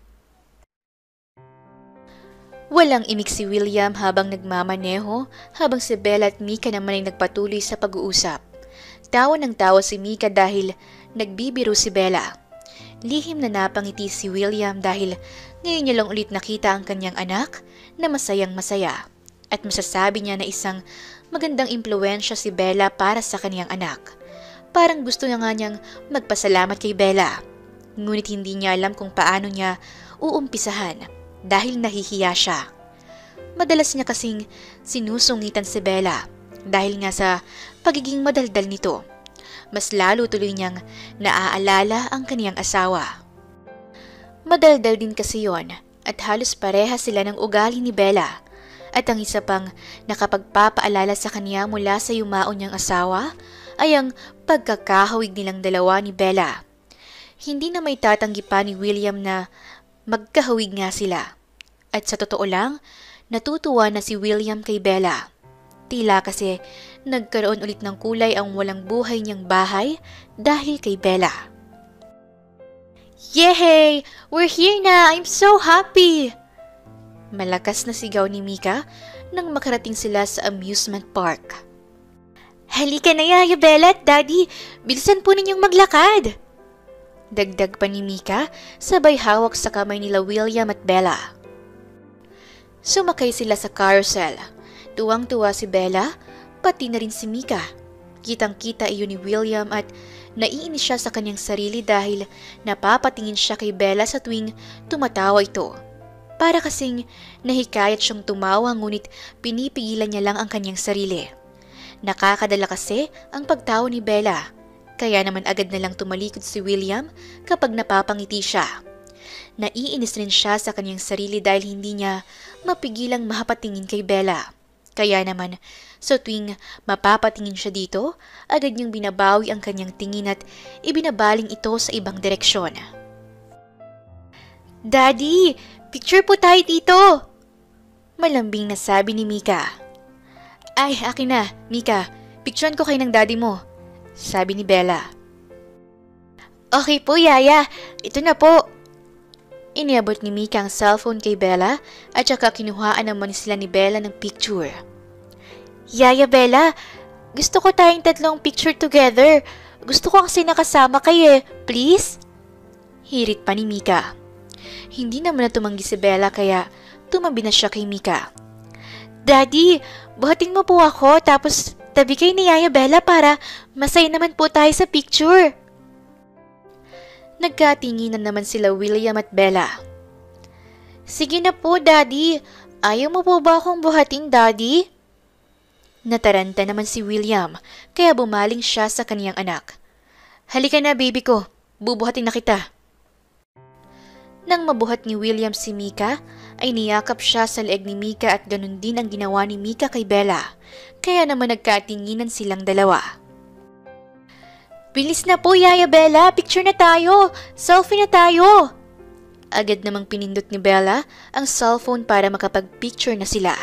Walang imik si William habang nagmamaneho habang si Bella at Mika naman ay nagpatuloy sa pag-uusap. Tawa ng tawa si Mika dahil nagbibiro si Bella. Lihim na napangiti si William dahil ngayon niya lang ulit nakita ang kanyang anak na masayang masaya. At masasabi niya na isang magandang impluwensya si Bella para sa kanyang anak. Parang gusto niya nga niyang magpasalamat kay Bella. Ngunit hindi niya alam kung paano niya uumpisahan dahil nahihiya siya. Madalas niya kasing sinusungitan si Bella dahil nga sa pagiging madaldal nito. Mas lalo tuloy niyang naaalala ang kaniyang asawa. Madaldal din kasi yon at halos pareha sila ng ugali ni Bella. At ang isa pang nakapagpapaalala sa kaniya mula sa yumaon niyang asawa ay ang pagkakahawig nilang dalawa ni Bella. Hindi na may tatanggi pa ni William na magkahawig nga sila. At sa totoo lang, natutuwa na si William kay Bella. Tila kasi nagkaroon ulit ng kulay ang walang buhay niyang bahay dahil kay Bella. Yehey! We're here na! I'm so happy! Malakas na sigaw ni Mika nang makarating sila sa amusement park. Halika na Yaya Bella at Daddy! Bilisan po ninyong maglakad! Dagdag pa ni Mika sabay hawak sa kamay nila William at Bella. Sumakay sila sa carousel. Tuwang-tuwa si Bella, pati na rin si Mika. Kitang-kita iyon ni William at naiinis siya sa kanyang sarili dahil napapatingin siya kay Bella sa tuwing tumatawa ito. Para kasing nahikayat siyang tumawa ngunit pinipigilan niya lang ang kanyang sarili. Nakakadala kasi ang pagtawa ni Bella, kaya naman agad na lang tumalikod si William kapag napapangiti siya. Naiinis rin siya sa kanyang sarili dahil hindi niya mapigilang mahapatingin kay Bella. Kaya naman, sa tuwing mapapatingin siya dito, agad niyang binabawi ang kanyang tingin at ibinabaling ito sa ibang direksyon. Daddy, picture po tayo dito! Malambing na sabi ni Mika. Ay, akin na, Mika. Picturean ko kayo ng daddy mo, sabi ni Bella. Okay po, Yaya. Ito na po. Iniabot ni Mika ang cellphone kay Bella at saka kinuhaan naman sila ni Bella ng picture. Yaya Bella, gusto ko tayong tatlong picture together. Gusto ko kasi nakasama kayo please? Hirit pa ni Mika. Hindi naman na tumanggi si Bella kaya tumabi na siya kay Mika. Daddy, buhatin mo po ako tapos tabi kay ni Yaya Bella para masaya naman po tayo sa picture. Nagkatinginan naman sila William at Bella. Sige na po, Daddy. Ayaw mo po ba akong buhatin, Daddy? Nataranta naman si William, kaya bumaling siya sa kaniyang anak. Halika na, baby ko. Bubuhatin na kita. Nang mabuhat ni William si Mika, ay niyakap siya sa leeg ni Mika at ganun din ang ginawa ni Mika kay Bella. Kaya naman nagkatinginan silang dalawa. Bilis na po, Yaya Bella. Picture na tayo. Selfie na tayo. Agad namang pinindot ni Bella ang cellphone para makapag-picture na sila.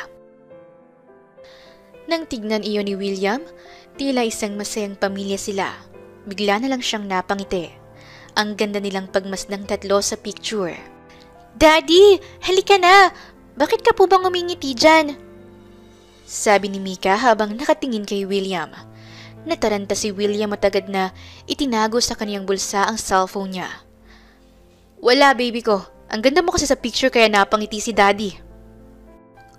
Nang tignan iyon ni William, tila isang masayang pamilya sila. Bigla na lang siyang napangiti. Ang ganda nilang pagmasdang tatlo sa picture. Daddy, halika na. Bakit ka po bang umingiti dyan? Sabi ni Mika habang nakatingin kay William. Nataranta si William at agad na itinago sa kaniyang bulsa ang cellphone niya. Wala, baby ko. Ang ganda mo kasi sa picture kaya napangiti si Daddy.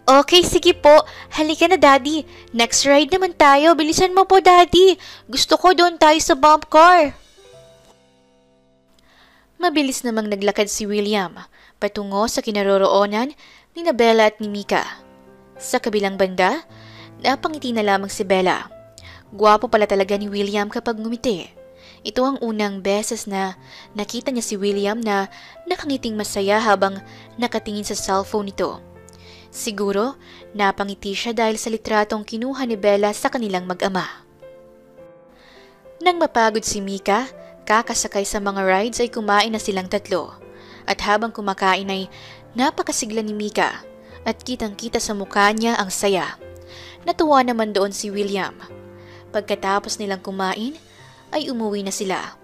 Okay, sige po. Halika na, Daddy. Next ride naman tayo. Bilisan mo po, Daddy. Gusto ko doon tayo sa bump car. Mabilis namang naglakad si William patungo sa kinaroroonan ni Bella at ni Mika. Sa kabilang banda, napangiti na lamang si Bella. Gwapo pala talaga ni William kapag ngumiti. Ito ang unang beses na nakita niya si William na nakangiting masaya habang nakatingin sa cellphone nito. Siguro, napangiti siya dahil sa litratong kinuha ni Bella sa kanilang mag-ama. Nang mapagod si Mika, kakasakay sa mga rides ay kumain na silang tatlo. At habang kumakain ay napakasigla ni Mika at kitang-kita sa mukha niya ang saya. Natuwa naman doon si William. Pagkatapos nilang kumain, ay umuwi na sila.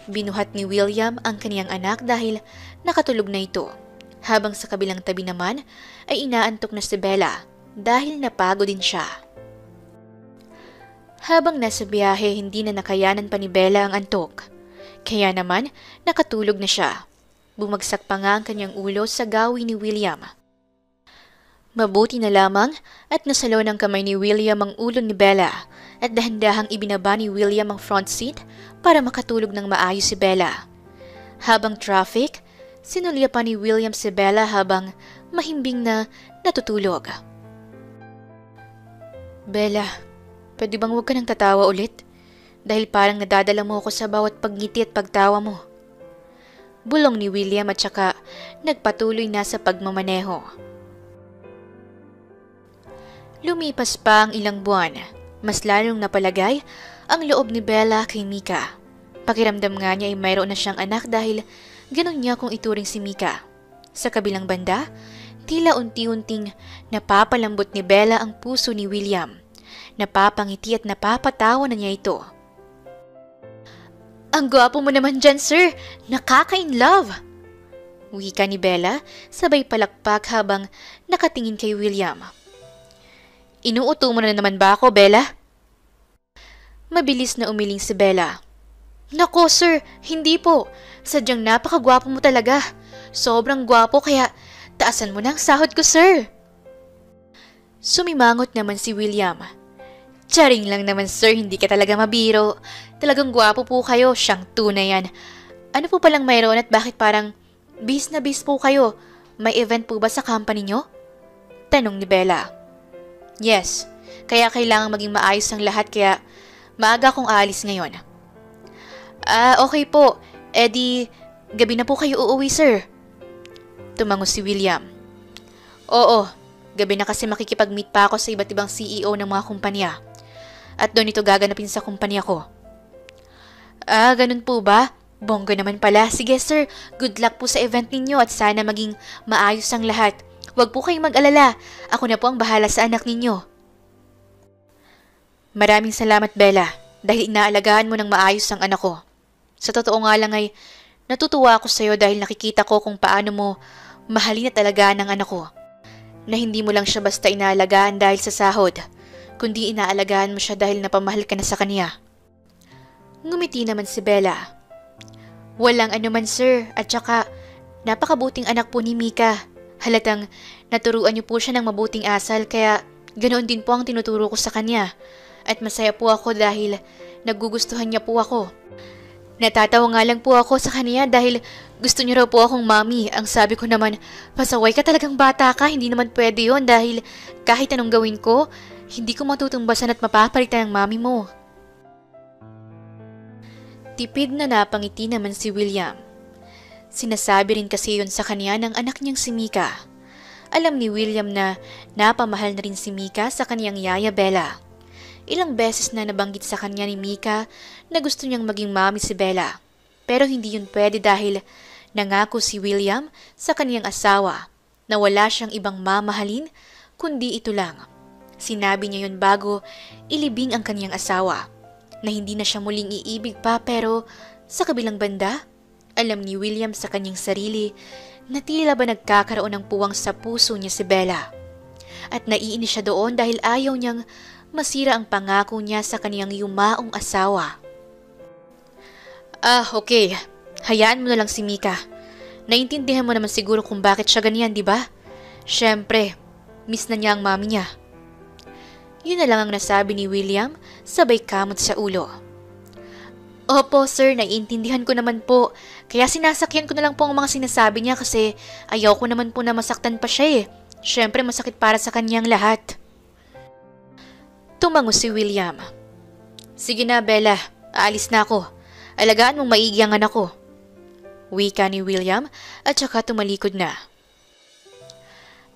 Binuhat ni William ang kaniyang anak dahil nakatulog na ito. Habang sa kabilang tabi naman ay inaantok na si Bella dahil napagod din siya. Habang nasa biyahe, hindi na nakayanan pa ni Bella ang antok. Kaya naman, nakatulog na siya. Bumagsak pa nga ang kanyang ulo sa gawi ni William. Mabuti na lamang at nasalo ng kamay ni William ang ulo ni Bella at dahan-dahang ibinaba ni William ang front seat para makatulog ng maayos si Bella. Habang traffic, sinulya pa ni William si Bella habang mahimbing na natutulog. Bella, pwede bang huwag ka nang tatawa ulit? Dahil parang nadadala mo ako sa bawat pagngiti at pagtawa mo. Bulong ni William at saka nagpatuloy na sa pagmamaneho. Lumipas pa ang ilang buwan. Mas lalong napalagay ang loob ni Bella kay Mika. Pakiramdam nga niya ay mayroon na siyang anak dahil ganun niya kung ituring si Mika. Sa kabilang banda, tila unti-unting napapalambot ni Bella ang puso ni William. Napapangiti at napapatawa na niya ito. Ang gwapo mo naman dyan, sir! Nakaka-in-love! Wika ni Bella, sabay palakpak habang nakatingin kay William. Inuuto mo na naman ba ako, Bella? Mabilis na umiling si Bella. Nako, sir, hindi po. Sadyang napakagwapo mo talaga. Sobrang gwapo kaya taasan mo na ang sahod ko, sir. Sumimangot naman si William. Charing lang naman, sir, hindi ka talaga mabiro. Talagang gwapo po kayo, siyang tunay yan. Ano po palang mayroon at bakit parang bis na bis po kayo? May event po ba sa company nyo? Tanong ni Bella. Yes, kaya kailangang maging maayos ang lahat kaya maaga akong aalis ngayon. Okay po. Gabi na po kayo uuwi, sir. Tumango si William. Oo, gabi na kasi makikipag-meet pa ako sa iba't ibang CEO ng mga kumpanya. At doon ito gaganapin sa kumpanya ko. Ganun po ba? Bongga naman pala. Sige, sir. Good luck po sa event ninyo at sana maging maayos ang lahat. Huwag po kayong mag-alala. Ako na po ang bahala sa anak ninyo. Maraming salamat, Bella, dahil inaalagaan mo ng maayos ang anak ko. Sa totoo nga lang ay natutuwa ako sa iyo dahil nakikita ko kung paano mo mahalin at alagaan ang anak ko. Na hindi mo lang siya basta inaalagaan dahil sa sahod, kundi inaalagaan mo siya dahil napamahal ka na sa kanya. Ngumiti naman si Bella. Walang anuman, sir, at saka napakabuting anak po ni Mika. Halatang naturuan niyo po siya ng mabuting asal kaya ganoon din po ang tinuturo ko sa kanya. At masaya po ako dahil nagugustuhan niya po ako. Natatawa nga lang po ako sa kanya dahil gusto niya raw po akong mami. Ang sabi ko naman, pasaway ka talagang bata ka, hindi naman pwede yon dahil kahit anong gawin ko, hindi ko matutumbasan at mapapalitan ang mami mo. Tipid na napangiti naman si William. Sinasabi rin kasi yun sa kanya ng anak niyang si Mika. Alam ni William na napamahal na rin si Mika sa kaniyang yaya Bella. Ilang beses na nabanggit sa kanya ni Mika na gusto niyang maging mami si Bella. Pero hindi yun pwede dahil nangako si William sa kaniyang asawa na wala siyang ibang mamahalin kundi ito lang. Sinabi niya yun bago ilibing ang kaniyang asawa na hindi na siya muling iibig pa pero sa kabilang banda, alam ni William sa kanyang sarili na tila ba nagkakaroon ng puwang sa puso niya si Bella. At naiinis siya doon dahil ayaw niyang masira ang pangako niya sa kaniyang yumaong asawa. Okay. Hayaan mo na lang si Mika. Naintindihan mo naman siguro kung bakit siya ganyan, di ba? Siyempre, miss na niya ang mami niya. Yun na lang ang nasabi ni William, sabay kamot sa ulo. Opo sir, naiintindihan ko naman po. Kaya sinasakyan ko na lang po ang mga sinasabi niya kasi ayaw ko naman po na masaktan pa siya eh. Siyempre masakit para sa kanyang lahat. Tumango si William. Sige na Bella, aalis na ako. Alagaan mong maigi ang anak ko. Wika ni William at saka tumalikod na.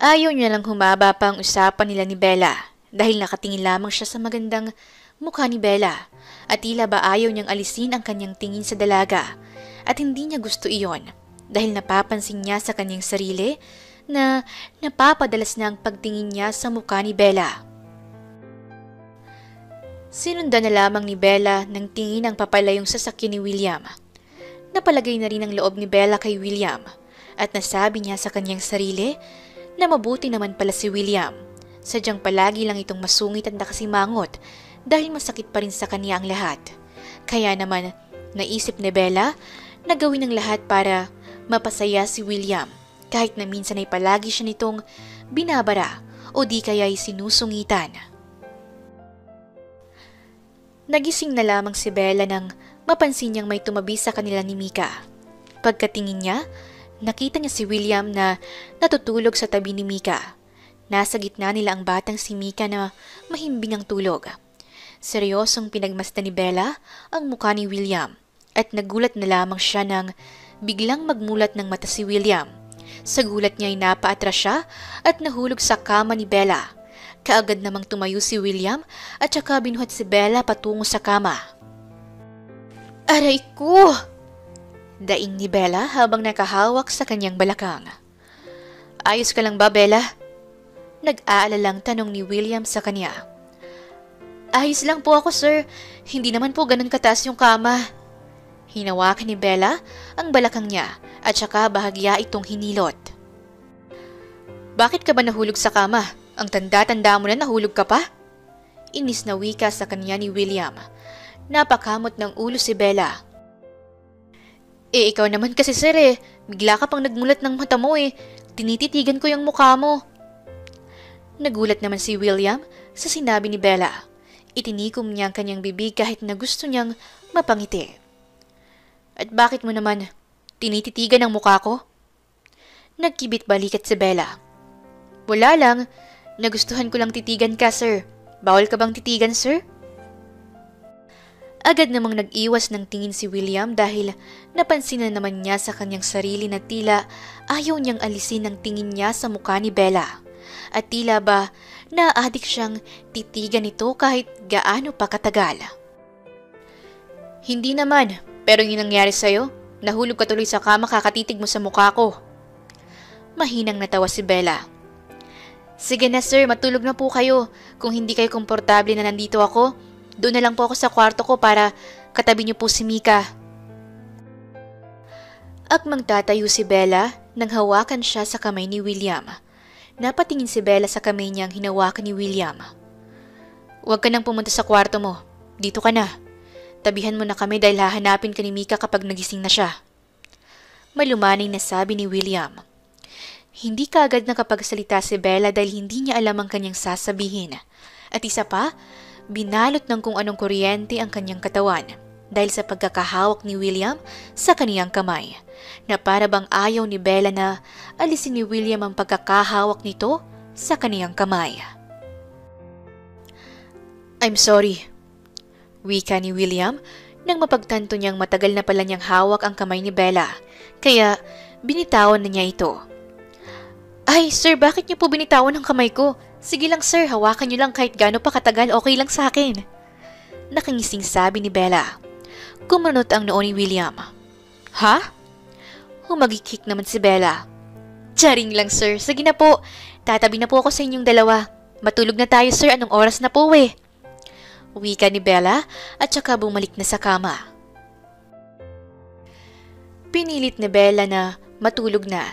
Ayaw niya lang humaba pa ang usapan nila ni Bella dahil nakatingin lamang siya sa magandang mukha ni Bella at tila ba ayaw niyang alisin ang kanyang tingin sa dalaga at hindi niya gusto iyon dahil napapansin niya sa kanyang sarili na napapadalas na ang pagtingin niya sa mukha ni Bella. Sinundan na lamang ni Bella ng tingin ang papalayong sasakyan ni William. Napalagay na rin ang loob ni Bella kay William at nasabi niya sa kanyang sarili na mabuti naman pala si William. Sadyang palagi lang itong masungit at nakasimangot dahil masakit pa rin sa kanya ang lahat. Kaya naman naisip ni Bella na gawin ang lahat para mapasaya si William kahit na minsan ay palagi siya nitong binabara o di kaya ay sinusungitan. Nagising na lamang si Bella nang mapansin niyang may tumabi sa kanila ni Mika. Pagkatingin niya, nakita niya si William na natutulog sa tabi ni Mika. Nasa gitna nila ang batang si Mika na mahimbing ang tulog. Seryosong pinagmasdan ni Bella ang mukha ni William at nagulat na lamang siya nang biglang magmulat ng mata si William. Sa gulat niya ay napaatras siya at nahulog sa kama ni Bella. Kaagad namang tumayo si William at saka binuhat si Bella patungo sa kama. Aray ko! Daing ni Bella habang nakahawak sa kanyang balakang. Ayos ka lang ba, Bella? Nag-aalalang tanong ni William sa kanya. Ayos lang po ako, sir. Hindi naman po ganun kataas yung kama. Hinawakan ni Bella ang balakang niya at saka bahagya itong hinilot. Bakit ka ba nahulog sa kama? Ang tanda-tanda mo na nahulog ka pa? Inis na wika sa kanya ni William. Napakamot ng ulo si Bella. Ikaw naman kasi sir bigla ka pang nagmulat ng mata mo tinititigan ko yung mukha mo. Nagulat naman si William sa sinabi ni Bella. Itinikom niya ang kanyang bibig kahit na gusto niyang mapangiti. At bakit mo naman tinititigan ang mukha ko? Nagkibit balikat si Bella. Wala lang, nagustuhan ko lang titigan ka sir. Bawal ka bang titigan sir? Agad namang nag-iwas ng tingin si William dahil napansin na naman niya sa kanyang sarili na tila ayaw niyang alisin ang tingin niya sa mukha ni Bella. At tila ba na-addict siyang titigan ito kahit gaano pa katagal. Hindi naman, pero yung nangyari sa'yo, nahulog ka tuloy sa kama kakatitig mo sa mukha ko. Mahinang natawa si Bella. Sige na sir, matulog na po kayo. Kung hindi kayo komportable na nandito ako, doon na lang po ako sa kwarto ko para katabi niyo po si Mika. Akmang tatayo si Bella nang hawakan siya sa kamay ni William. Napatingin si Bella sa kamay niyang hinawakan ni William. Huwag ka nang pumunta sa kwarto mo. Dito ka na. Tabihan mo na kami dahil hahanapin ka ni Mika kapag nagising na siya. Malumanay na sabi ni William. Hindi kaagad nakapagsalita si Bella dahil hindi niya alam ang kanyang sasabihin. At isa pa, binalot ng kung anong kuryente ang kanyang katawan dahil sa pagkakahawak ni William sa kaniyang kamay na para bang ayaw ni Bella na alisin ni William ang pagkakahawak nito sa kaniyang kamay. I'm sorry, wika ni William nang mapagtanto niyang matagal na pala niyang hawak ang kamay ni Bella kaya binitawan na niya ito. Ay, sir, bakit niyo po binitawan ang kamay ko? Sige lang, sir, hawakan niyo lang kahit gaano pa katagal, okay lang sa akin. Nakangising sabi ni Bella. Kumunot ang noo ni William. Ha? Humagikik naman si Bella. Charing lang, sir. Sige na po. Tatabi na po ako sa inyong dalawa. Matulog na tayo, sir. Anong oras na po Wika ni Bella at saka bumalik na sa kama. Pinilit ni Bella na matulog na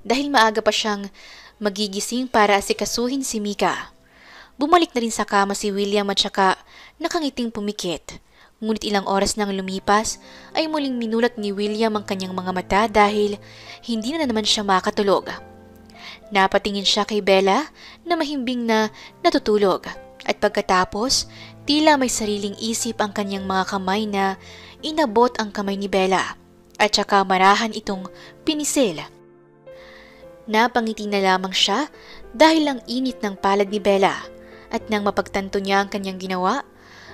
dahil maaga pa siyang magigising para asikasuhin si Mika. Bumalik na rin sa kama si William at saka nakangiting pumikit. Ngunit ilang oras nang lumipas ay muling minulat ni William ang kanyang mga mata dahil hindi na naman siya makatulog. Napatingin siya kay Bella na mahimbing na natutulog at pagkatapos tila may sariling isip ang kanyang mga kamay na inabot ang kamay ni Bella at saka marahan itong pinisil. Napangiti na lamang siya dahil ang init ng palad ni Bella at nang mapagtanto niya ang kanyang ginawa,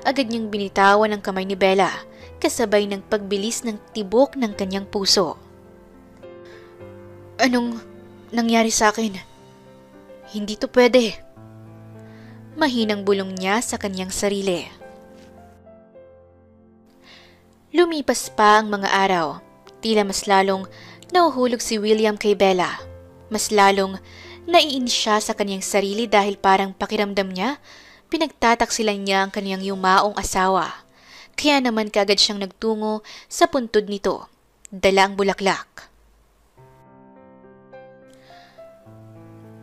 agad niyang binitawan ang kamay ni Bella kasabay ng pagbilis ng tibok ng kanyang puso. Anong nangyari sa akin? Hindi to pwede. Mahinang bulong niya sa kanyang sarili. Lumipas pa ang mga araw. Tila mas lalong nahuhulog si William kay Bella. Mas lalong naiinis siya sa kanyang sarili dahil parang pakiramdam niya pinagtataksilan niya ang kanyang yumaong asawa. Kaya naman kaagad siyang nagtungo sa puntod nito, dala ang bulaklak.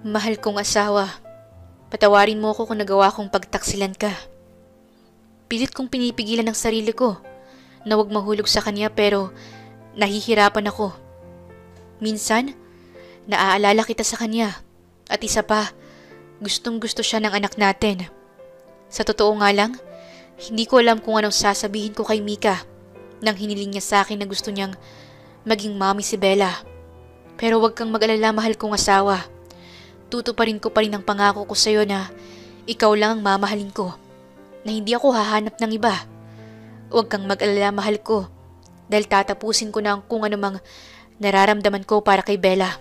Mahal kong asawa, patawarin mo ako kung nagawa kong pagtaksilan ka. Pilit kong pinipigilan ang sarili ko na huwag mahulog sa kanya pero nahihirapan ako. Minsan, naaalala kita sa kanya at isa pa, gustong gusto siya ng anak natin. Sa totoo nga lang, hindi ko alam kung anong sasabihin ko kay Mika nang hiniling niya sa akin na gusto niyang maging mommy si Bella. Pero huwag kang mag-alala, mahal kong asawa. Tutuparin ko pa rin ang pangako ko sa'yo na ikaw lang ang mamahalin ko, na hindi ako hahanap ng iba. Huwag kang mag-alala, mahal ko, dahil tatapusin ko na ang kung anumang nararamdaman ko para kay Bella.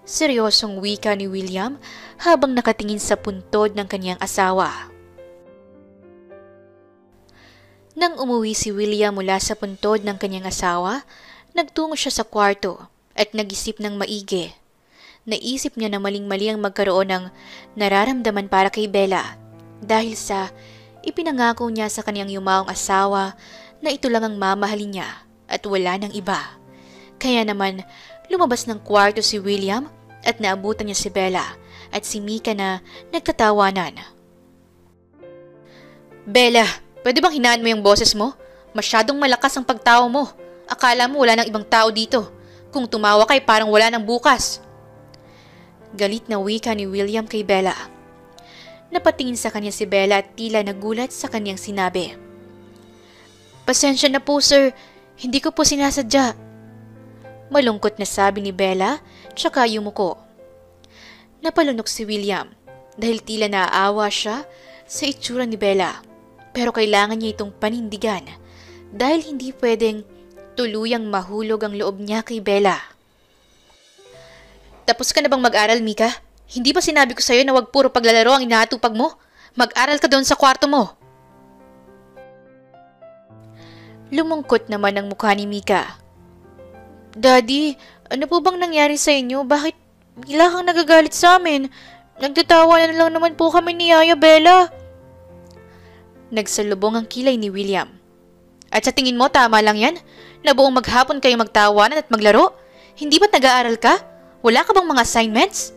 Seryosong wika ni William habang nakatingin sa puntod ng kanyang asawa. Nang umuwi si William mula sa puntod ng kanyang asawa, nagtungo siya sa kwarto at nag-isip ng maigi. Naisip niya na maling-mali ang magkaroon ng nararamdaman para kay Bella dahil sa ipinangako niya sa kanyang yumaong asawa na ito lang ang mamahalin niya at wala ng iba. Kaya naman lumabas ng kwarto si William at naabutan niya si Bella at si Mika na nagtatawanan. Bella, pwede bang hinaan mo yung boses mo? Masyadong malakas ang pagtawa mo. Akala mo wala ng ibang tao dito. Kung tumawa kay parang wala ng bukas. Galit na wika ni William kay Bella. Napatingin sa kanya si Bella at tila nagulat sa kanyang sinabi. Pasensya na po sir, hindi ko po sinasadya. Malungkot na sabi ni Bella, tsaka yumuko. Napalunok si William dahil tila naaawa siya sa itsura ni Bella. Pero kailangan niya itong panindigan dahil hindi pwedeng tuluyang mahulog ang loob niya kay Bella. Tapos ka na bang mag-aral, Mika? Hindi ba sinabi ko sa'yo na wag puro paglalaro ang inaatupag mo? Mag-aral ka doon sa kwarto mo. Lumungkot naman ang mukha ni Mika. Daddy, ano po bang nangyari sa inyo? Bakit bigla kang nagagalit sa amin? Nagtatawa na lang naman po kami ni Yaya Bella. Nagsalubong ang kilay ni William. At sa tingin mo, tama lang yan? Na buong maghapon kayo magtawanan at maglaro? Hindi ba't nag-aaral ka? Wala ka bang mga assignments?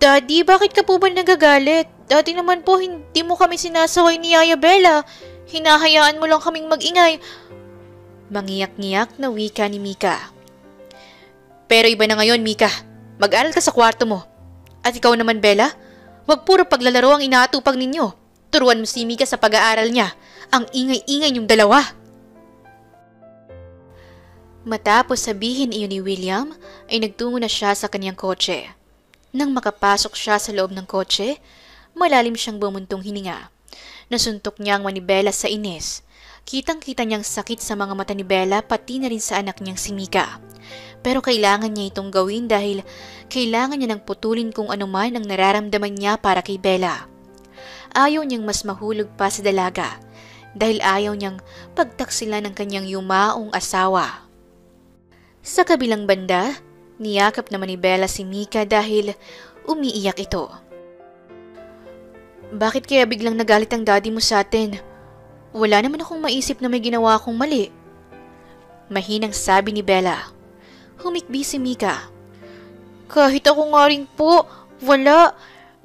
Daddy, bakit ka po ba nagagalit? Dati naman po hindi mo kami sinasaway ni Yaya Bella. Hinahayaan mo lang kaming mag-ingay. Mangiyak-ngiyak na wika ni Mika. Pero iba na ngayon, Mika. Mag-aral ka sa kwarto mo. At ikaw naman, Bella, wag puro paglalaro ang inaatupag ninyo. Turuan mo si Mika sa pag-aaral niya. Ang ingay-ingay niyong dalawa. Matapos sabihin iyon ni William, ay nagtungo na siya sa kanyang kotse. Nang makapasok siya sa loob ng kotse, malalim siyang bumuntong hininga. Nasuntok niya ang manibela sa inis. Kitang-kita niyang sakit sa mga mata ni Bella pati na rin sa anak niyang si Mika. Pero kailangan niya itong gawin dahil kailangan niya nang putulin kung ano man ang nararamdaman niya para kay Bella. Ayaw niyang mas mahulog pa sa dalaga dahil ayaw niyang pagtaksilan ng kanyang yumaong asawa. Sa kabilang banda, niyakap naman ni Bella si Mika dahil umiiyak ito. Bakit kaya biglang nagalit ang daddy mo sa atin? Wala naman akong maisip na may ginawa akong mali. Mahinang sabi ni Bella. Humikbi si Mika. Kahit ako nga rin po, wala.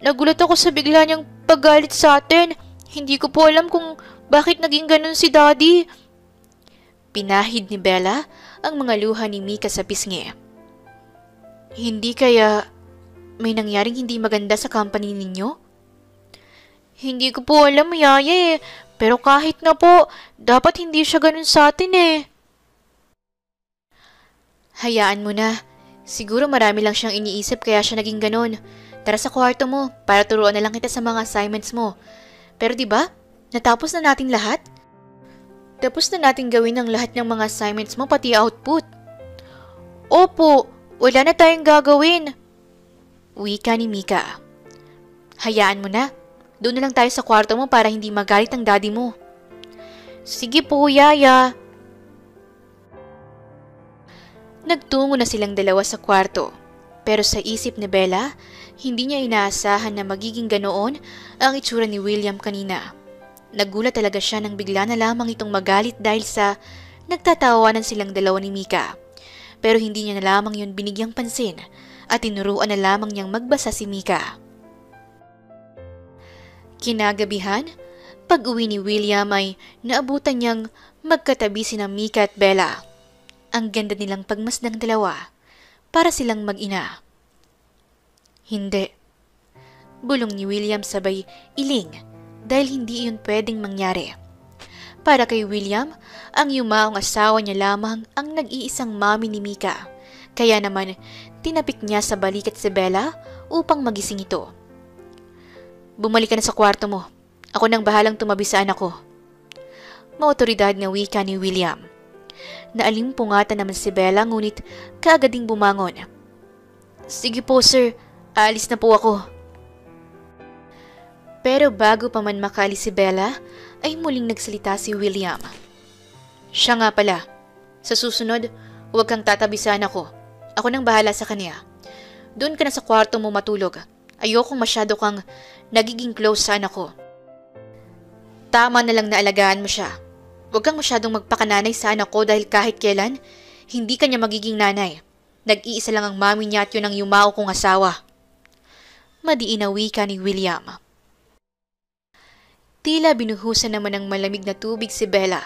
Nagulat ako sa bigla niyang paggalit sa atin. Hindi ko po alam kung bakit naging ganun si Daddy. Pinahid ni Bella ang mga luha ni Mika sa pisngi. Hindi kaya may nangyaring hindi maganda sa company ninyo? Hindi ko po alam, Yaya eh. Pero kahit na po, dapat hindi siya ganun sa atin eh. Hayaan mo na. Siguro marami lang siyang iniisip kaya siya naging ganun. Tara sa kwarto mo para turuan na lang kita sa mga assignments mo. Pero 'di ba? Natapos na natin lahat? Tapos na natin gawin ang lahat ng mga assignments mo pati output. Opo, wala na tayong gagawin. Wika ni Mika. Hayaan mo na. Doon na lang tayo sa kwarto mo para hindi magalit ang daddy mo. Sige po, Yaya. Nagtungo na silang dalawa sa kwarto. Pero sa isip ni Bella, hindi niya inaasahan na magiging ganoon ang itsura ni William kanina. Nagulat talaga siya nang bigla na lamang itong magalit dahil sa nagtatawanan silang dalawa ni Mika. Pero hindi niya na lamang yun binigyang pansin at tinuruan na lamang niyang magbasa si Mika. Kinagabihan, pag-uwi ni William ay naabutan niyang magkatabi sina Mika at Bella. Ang ganda nilang pagmasdang dalawa, para silang mag-ina. Hindi. Bulong ni William sabay iling dahil hindi iyon pwedeng mangyari. Para kay William, ang yumaong asawa niya lamang ang nag-iisang mami ni Mika. Kaya naman, tinapik niya sa balikat si Bella upang magising ito. Bumalik ka na sa kwarto mo. Ako nang bahalang tumabi sa anak ko. Maotoridad na wika ni William. Naalimpungatan naman si Bella ngunit kaagading bumangon. Sige po sir, aalis na po ako. Pero bago pa man makaalis si Bella, ay muling nagsalita si William. Siya nga pala, sa susunod, huwag kang tatabi sa anak ko. Ako nang bahala sa kanya. Doon ka na sa kwarto mo matulog. Ayokong masyado kang nagiging close sa anak ko. Tama na lang na alagaan mo siya. Huwag kang masyadong magpakananay sa anak ko dahil kahit kailan, hindi kanya magiging nanay. Nag-iisa lang ang mami niya at yun ang yumao kong asawa. Madiin na wika ni William. Tila binuhusan naman ng malamig na tubig si Bella.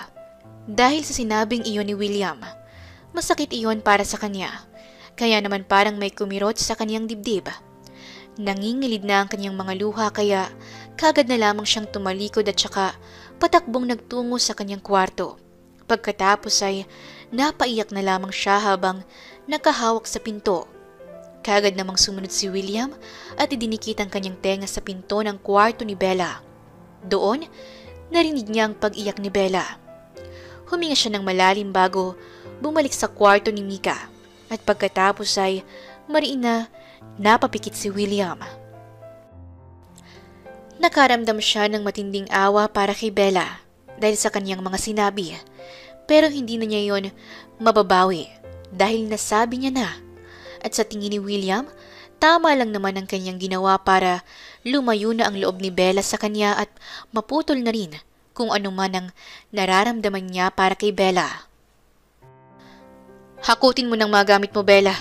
Dahil sa sinabing iyon ni William, masakit iyon para sa kanya. Kaya naman parang may kumirot sa kanyang dibdib. Nangingilid na ang kanyang mga luha kaya kagad na lamang siyang tumalikod at saka patakbong nagtungo sa kanyang kwarto. Pagkatapos ay napaiyak na lamang siya habang nakahawak sa pinto. Kagad namang sumunod si William at idinikit ang kanyang tenga sa pinto ng kwarto ni Bella. Doon, narinig niya ang pag-iyak ni Bella. Huminga siya ng malalim bago bumalik sa kwarto ni Mika at pagkatapos ay mariin na napapikit si William. Nakaramdam siya ng matinding awa para kay Bella dahil sa kanyang mga sinabi, pero hindi na niya yon mababawi dahil nasabi niya na. At sa tingin ni William, tama lang naman ang kanyang ginawa para lumayo na ang loob ni Bella sa kanya at maputol na rin kung ano man ang nararamdaman niya para kay Bella. Hakutin mo ng mga gamit mo, Bella,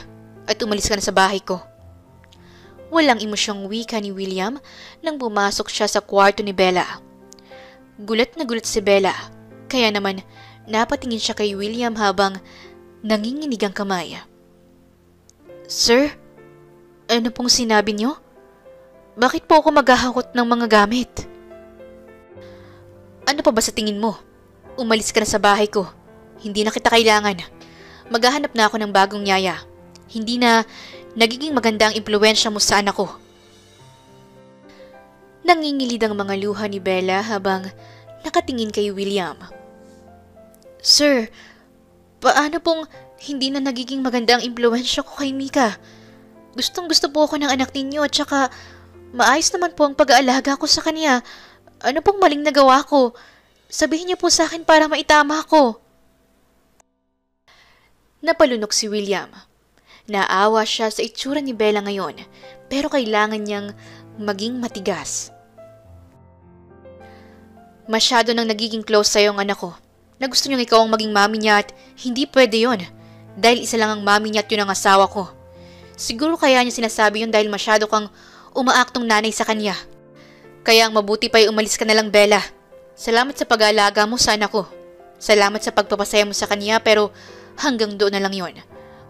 at umalis ka na sa bahay ko. Walang emosyong wika ni William nang pumasok siya sa kwarto ni Bella. Gulat na gulat si Bella, kaya naman napatingin siya kay William habang nanginginig ang kamay. Sir, ano pong sinabi niyo? Bakit po ako maghahakot ng mga gamit? Ano pa ba sa tingin mo? Umalis ka na sa bahay ko. Hindi na kita kailangan. Maghahanap na ako ng bagong yaya. Hindi na nagiging maganda ang impluwensya mo sa anak ko. Nangingilid ang mga luha ni Bella habang nakatingin kay William. Sir, paano pong hindi na nagiging maganda ang impluwensya ko kay Mika? Gustong gusto po ako ng anak ninyo at saka maayos naman po ang pag-aalaga ko sa kanya. Ano pong maling nagawa ko? Sabihin niyo po sa akin para maitama ko. Napalunok si William. Naawa siya sa itsura ni Bella ngayon, pero kailangan niyang maging matigas. Masyado nang nagiging close sa'yo ang anak ko, na gusto niyang ikaw ang maging mami niya at hindi pwede yon, dahil isa lang ang mami niya at yun ang asawa ko. Siguro kaya niya sinasabi yun dahil masyado kang umaaktong nanay sa kanya. Kaya ang mabuti pa'y umalis ka na lang, Bella. Salamat sa pag-aalaga mo sa anak ko. Salamat sa pagpapasaya mo sa kanya pero hanggang doon na lang yon.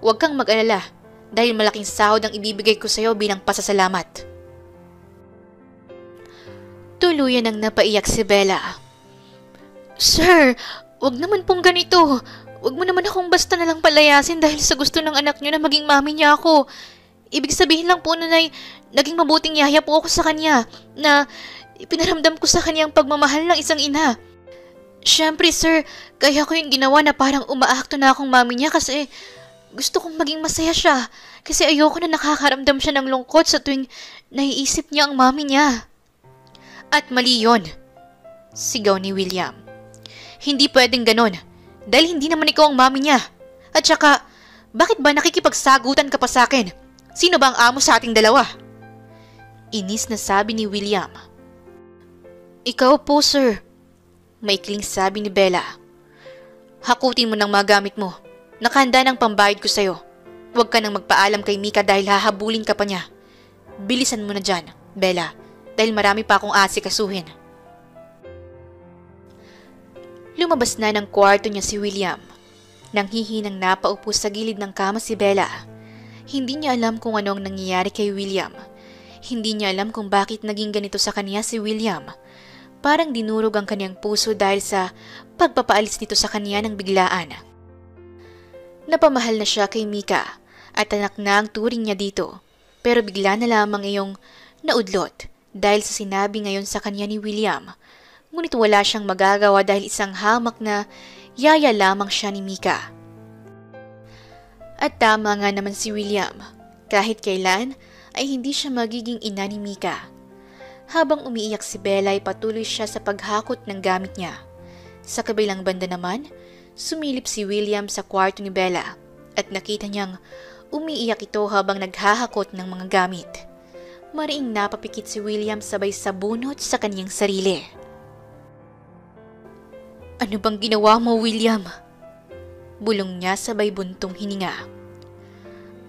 Huwag kang mag-alala dahil malaking sahod ang ibibigay ko sa'yo bilang pasasalamat. Tuluyan ang napaiyak si Bella. Sir, wag naman pong ganito. Wag mo naman akong basta na lang palayasin dahil sa gusto ng anak niyo na maging mami niya ako. Ibig sabihin lang po, Nanay, naging mabuting yaya po ako sa kanya na ipinaramdam ko sa kanya ang pagmamahal ng isang ina. Siyempre, sir, kaya ko yung ginawa na parang umaakto na akong mami niya kasi gusto kong maging masaya siya. Kasi ayoko na nakakaramdam siya ng lungkot sa tuwing naiisip niya ang mami niya. At mali yun, sigaw ni William. Hindi pwedeng ganon dahil hindi naman ikaw ang mami niya. At saka, bakit ba nakikipagsagutan ka pa sa akin? Sino ba ang amo sa ating dalawa? Inis na sabi ni William. Ikaw po, sir. Maikling sabi ni Bella. Hakutin mo ng mga gamit mo. Nakahanda ng pambayad ko sa'yo. Huwag ka nang magpaalam kay Mika dahil hahabulin ka pa niya. Bilisan mo na dyan, Bella, dahil marami pa akong asikasuhin. Lumabas na ng kwarto niya si William. Nanghihinang napaupo sa gilid ng kama si Bella. Hindi niya alam kung ano ang nangyayari kay William. Hindi niya alam kung bakit naging ganito sa kanya si William. Parang dinurog ang kanyang puso dahil sa pagpapaalis nito sa kanya ng biglaan. Napamahal na siya kay Mika at anak na ang turing niya dito. Pero bigla na lamang iyong naudlot dahil sa sinabi ngayon sa kanya ni William. Ngunit wala siyang magagawa dahil isang hamak na yaya lamang siya ni Mika. At tama nga naman si William. Kahit kailan ay hindi siya magiging ina ni Mika. Habang umiiyak si Bella ay patuloy siya sa paghakot ng gamit niya. Sa kabilang banda naman, sumilip si William sa kwarto ni Bella at nakita niyang umiiyak ito habang naghahakot ng mga gamit. Mariing napapikit si William sabay sabunot sa kanyang sarili. Ano bang ginawa mo, William? Bulong niya sabay buntong hininga.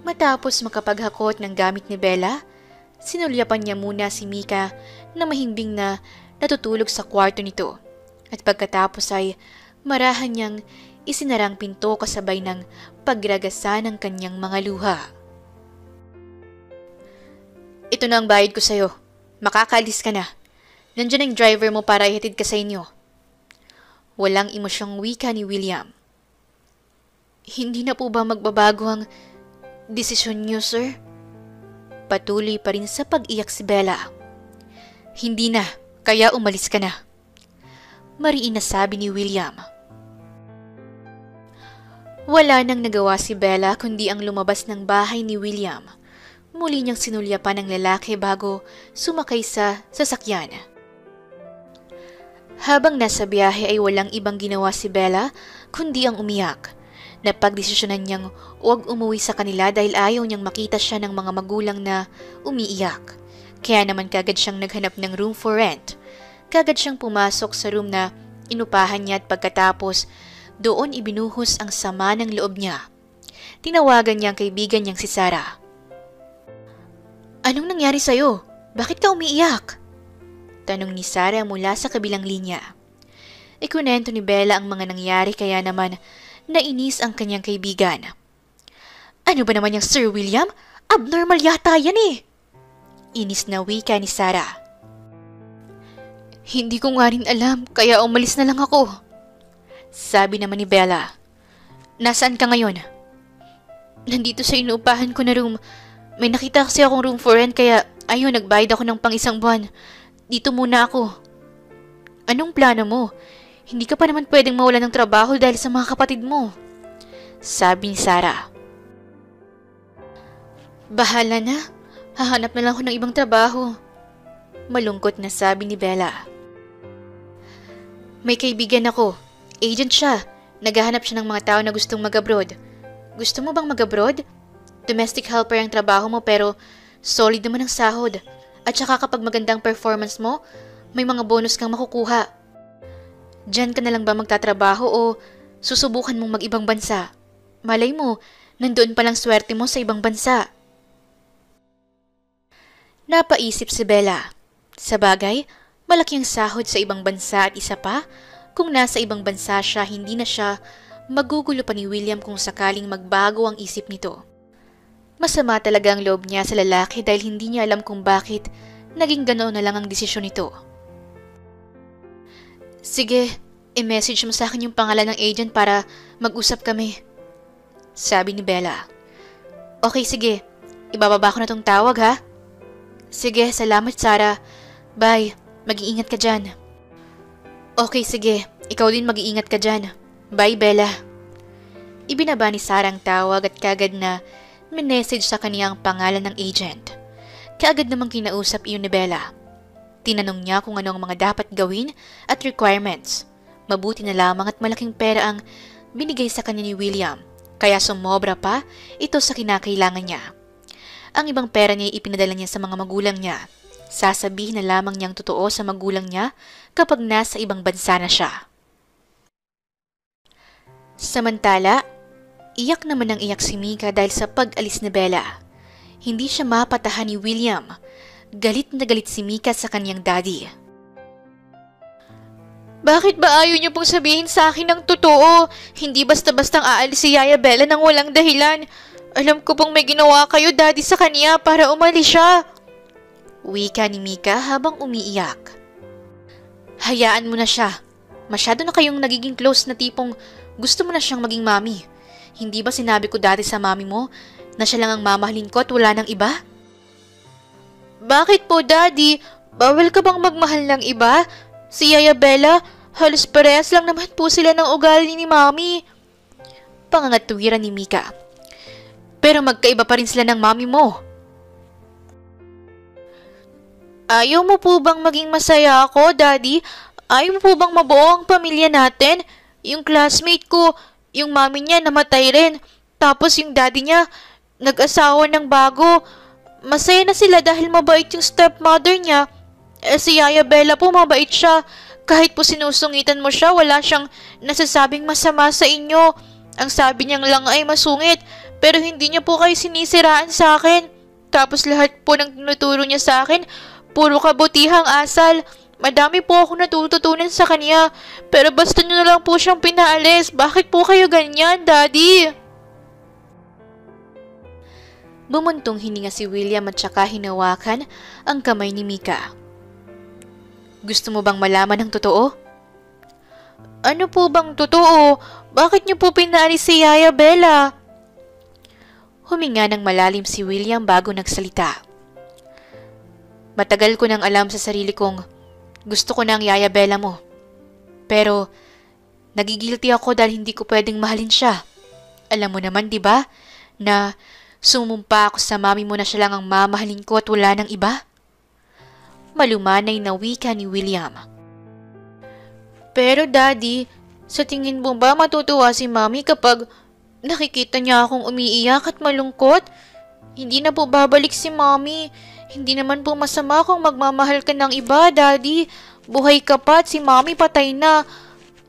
Matapos makapaghakot ng gamit ni Bella, sinulyapan niya muna si Mika na mahimbing na natutulog sa kwarto nito. At pagkatapos ay marahan niyang isinarang pinto kasabay ng pagragasa ng kanyang mga luha. Ito na ang bayad ko sa'yo. Makakaalis ka na. Nandiyan ang driver mo para ihatid ka sa inyo. Walang emosyong wika ni William. Hindi na po ba magbabago ang desisyon niyo, sir? Patuloy pa rin sa pag-iyak si Bella. Hindi na, kaya umalis ka na. Mariin na sabi ni William. Wala nang nagawa si Bella kundi ang lumabas ng bahay ni William. Muli niyang sinulyapan ng lalaki bago sumakay sa sasakyan. Habang nasa biyahe ay walang ibang ginawa si Bella kundi ang umiyak. Napagdesisyonan niyang huwag umuwi sa kanila dahil ayaw niyang makita siya ng mga magulang na umiiyak. Kaya naman kagad siyang naghanap ng room for rent. Kagad siyang pumasok sa room na inupahan niya at pagkatapos doon ibinuhos ang sama ng loob niya. Tinawagan niya ang kaibigan niyang si Sarah. Anong nangyari sa'yo? Bakit ka umiiyak? Tanong ni Sarah mula sa kabilang linya. Ikunento ni Bella ang mga nangyari kaya naman nainis ang kanyang kaibigan. Ano ba naman yung Sir William? Abnormal yata yan eh. Inis na wika ni Sarah. Hindi ko nga rin alam kaya umalis na lang ako. Sabi naman ni Bella. Nasaan ka ngayon? Nandito sa inuupahan ko na room. May nakita kasi akong room for rent kaya ayun nagbayad ako ng pang-isang buwan. Dito muna ako. Anong plano mo? Hindi ka pa naman pwedeng mawala ng trabaho dahil sa mga kapatid mo. Sabi ni Sarah. Bahala na. Hahanap na lang ako ng ibang trabaho. Malungkot na sabi ni Bella. May kaibigan ako. Agent siya. Naghahanap siya ng mga tao na gustong mag-abroad. Gusto mo bang mag-abroad? Domestic helper ang trabaho mo pero solid naman ang sahod. At saka kapag magandang performance mo, may mga bonus kang makukuha. Diyan ka na lang ba magtatrabaho o susubukan mong mag-ibang bansa? Malay mo, nandoon palang swerte mo sa ibang bansa. Napaisip si Bella. Sa bagay, malaki ang sahod sa ibang bansa at isa pa, kung nasa ibang bansa siya, hindi na siya magugulo pa ni William kung sakaling magbago ang isip nito. Masama talaga ang loob niya sa lalaki dahil hindi niya alam kung bakit naging ganoon na lang ang desisyon nito. Sige, i-message mo sa akin yung pangalan ng agent para mag-usap kami, sabi ni Bella. Okay, sige. Ibababa ko na tong tawag, ha? Sige, salamat, Sarah. Bye. Mag-iingat ka dyan. Okay, sige. Ikaw din mag-iingat ka dyan. Bye, Bella. Ibinaba ni Sarah ang tawag at kaagad na minessage sa kaniya ang pangalan ng agent. Kaagad namang kinausap iyon ni Bella. Tinanong niya kung ano ang mga dapat gawin at requirements. Mabuti na lamang at malaking pera ang binigay sa kanya ni William, kaya sumobra pa ito sa kinakailangan niya. Ang ibang pera niya ipinadala niya sa mga magulang niya. Sasabihin na lamang niyang totoo sa magulang niya kapag nasa ibang bansa na siya. Samantala, iyak naman ang iyak si Mika dahil sa pag-alis ni Bella. Hindi siya mapatahan ni William. Galit na galit si Mika sa kanyang daddy. Bakit ba ayaw niyo pong sabihin sa akin ng totoo? Hindi basta-bastang aalis si Yaya Bella nang walang dahilan. Alam ko pong may ginawa kayo, daddy, sa kanya para umalis siya. Wika ni Mika habang umiiyak. Hayaan mo na siya. Masyado na kayong nagiging close na tipong gusto mo na siyang maging mami. Hindi ba sinabi ko dati sa mami mo na siya lang ang mamahalin ko at wala nang iba? Bakit po, daddy? Bawal ka bang magmahal ng iba? Si Yaya Bella, halos parehas lang naman po sila ng ugali ni mami. Pangangatwiran ni Mika. Pero magkaiba pa rin sila ng mami mo. Ayaw mo po bang maging masaya ako, daddy? Ayaw mo po bang mabuo ang pamilya natin? Yung classmate ko, yung mami niya namatay rin. Tapos yung daddy niya, nag-asawa ng bago. Masaya na sila dahil mabait yung stepmother niya. Si Yaya Bella po mabait siya. Kahit po sinusungitan mo siya, wala siyang nasasabing masama sa inyo. Ang sabi niyang lang ay masungit, pero hindi niya po kayo sinisiraan sa akin. Tapos lahat po ng tinuturo niya sa akin, puro kabutihang asal. Madami po ako natututunan sa kanya, pero basta niyo na lang po siyang pinaalis. Bakit po kayo ganyan, daddy? Bumuntong hininga si William at saka hinawakan ang kamay ni Mika. Gusto mo bang malaman ang totoo? Ano po bang totoo? Bakit niyo po pinaalis si Yaya Bella? Huminga ng malalim si William bago nagsalita. Matagal ko nang alam sa sarili kong gusto ko na ang Yaya Bella mo. Pero nagigilty ako dahil hindi ko pwedeng mahalin siya. Alam mo naman, di ba, na sumumpa ako sa mami mo na siya lang ang mamahalin ko at wala nang iba? Malumanay na wika ni William. Pero daddy, sa tingin mo ba matutuwa si mami kapag nakikita niya akong umiiyak at malungkot? Hindi na po babalik si mami. Hindi naman po masama kung magmamahal ka ng iba, daddy. Buhay ka pa at si mami patay na.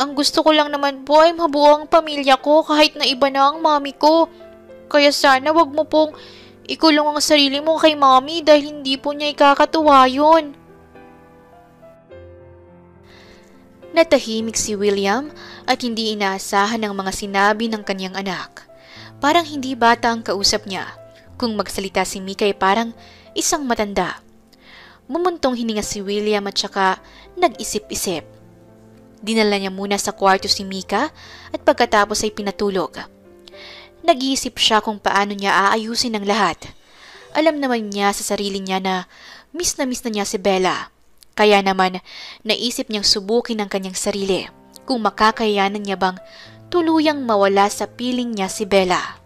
Ang gusto ko lang naman po ay mabuo ang pamilya ko kahit na iba na ang mami ko. Kaya sana wag mo pong ikulong ang sarili mo kay mami dahil hindi po niya ikakatuwa yun. Natahimik si William at hindi inaasahan ang mga sinabi ng kanyang anak. Parang hindi bata ang kausap niya. Kung magsalita si Mika ay parang isang matanda. Mumuntong hininga si William at saka nag-isip-isip. Dinala niya muna sa kwarto si Mika at pagkatapos ay pinatulog. Nag-iisip siya kung paano niya aayusin ang lahat. Alam naman niya sa sarili niya na miss na niya si Bella. Kaya naman naisip niyang subukin ang kanyang sarili kung makakayanan niya bang tuluyang mawala sa piling niya si Bella.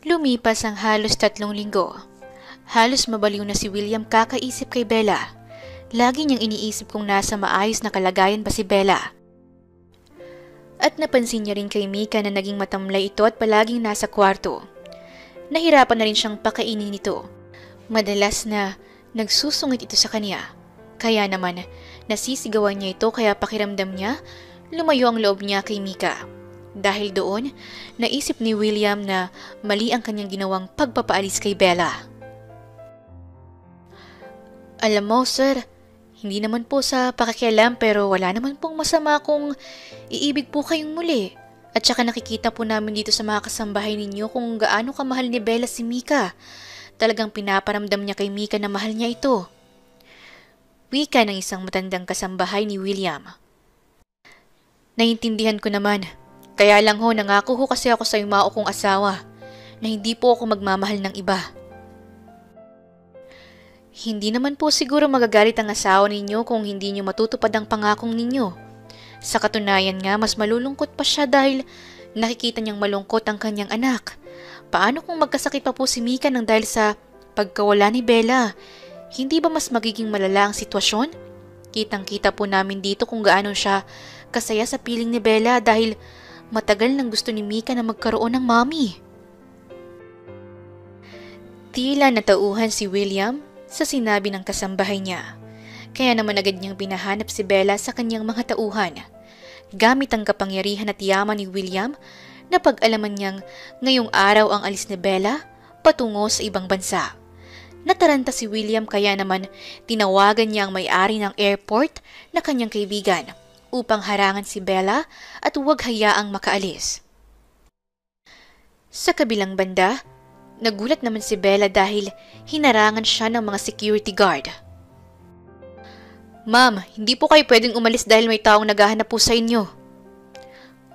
Lumipas ang halos 3 linggo. Halos mabaliw na si William kakaisip kay Bella. Lagi niyang iniisip kung nasa maayos na kalagayan ba si Bella. At napansin niya rin kay Mika na naging matamlay ito at palaging nasa kwarto. Nahirapan na rin siyang pakainin ito. Madalas na nagsusungit ito sa kanya. Kaya naman nasisigawan niya ito kaya pakiramdam niya lumayo ang loob niya kay Mika. Dahil doon, naisip ni William na mali ang kanyang ginawang pagpapaalis kay Bella. Alam mo, sir, hindi naman po sa pakikialam pero wala naman pong masama kung iibig po kayong muli. At saka nakikita po namin dito sa mga kasambahay ninyo kung gaano kamahal ni Bella si Mika. Talagang pinaparamdam niya kay Mika na mahal niya ito. Wika ng isang matandang kasambahay ni William. Naiintindihan ko naman. Kaya lang ho, nangako ho kasi ako sa yumao kong asawa na hindi po ako magmamahal ng iba. Hindi naman po siguro magagalit ang asawa ninyo kung hindi nyo matutupad ang pangakong ninyo. Sa katunayan nga, mas malulungkot pa siya dahil nakikita niyang malungkot ang kanyang anak. Paano kung magkasakit pa po si Mika nang dahil sa pagkawala ni Bella? Hindi ba mas magiging malala ang sitwasyon? Kitang-kita po namin dito kung gaano siya kasaya sa piling ni Bella dahil matagal nang gusto ni Mika na magkaroon ng mommy. Tila natauhan si William sa sinabi ng kasambahay niya. Kaya naman agad niyang binahanap si Bella sa kanyang mga tauhan. Gamit ang kapangyarihan at yaman ni William, napag-alaman niyang ngayong araw ang alis ni Bella patungo sa ibang bansa. Nataranta si William kaya naman tinawagan niya ang may-ari ng airport na kanyang kaibigan upang harangan si Bella at huwag hayaang makaalis. Sa kabilang banda, nagulat naman si Bella dahil hinarangan siya ng mga security guard. Ma'am, hindi po kayo pwedeng umalis dahil may taong naghahanap po sa inyo.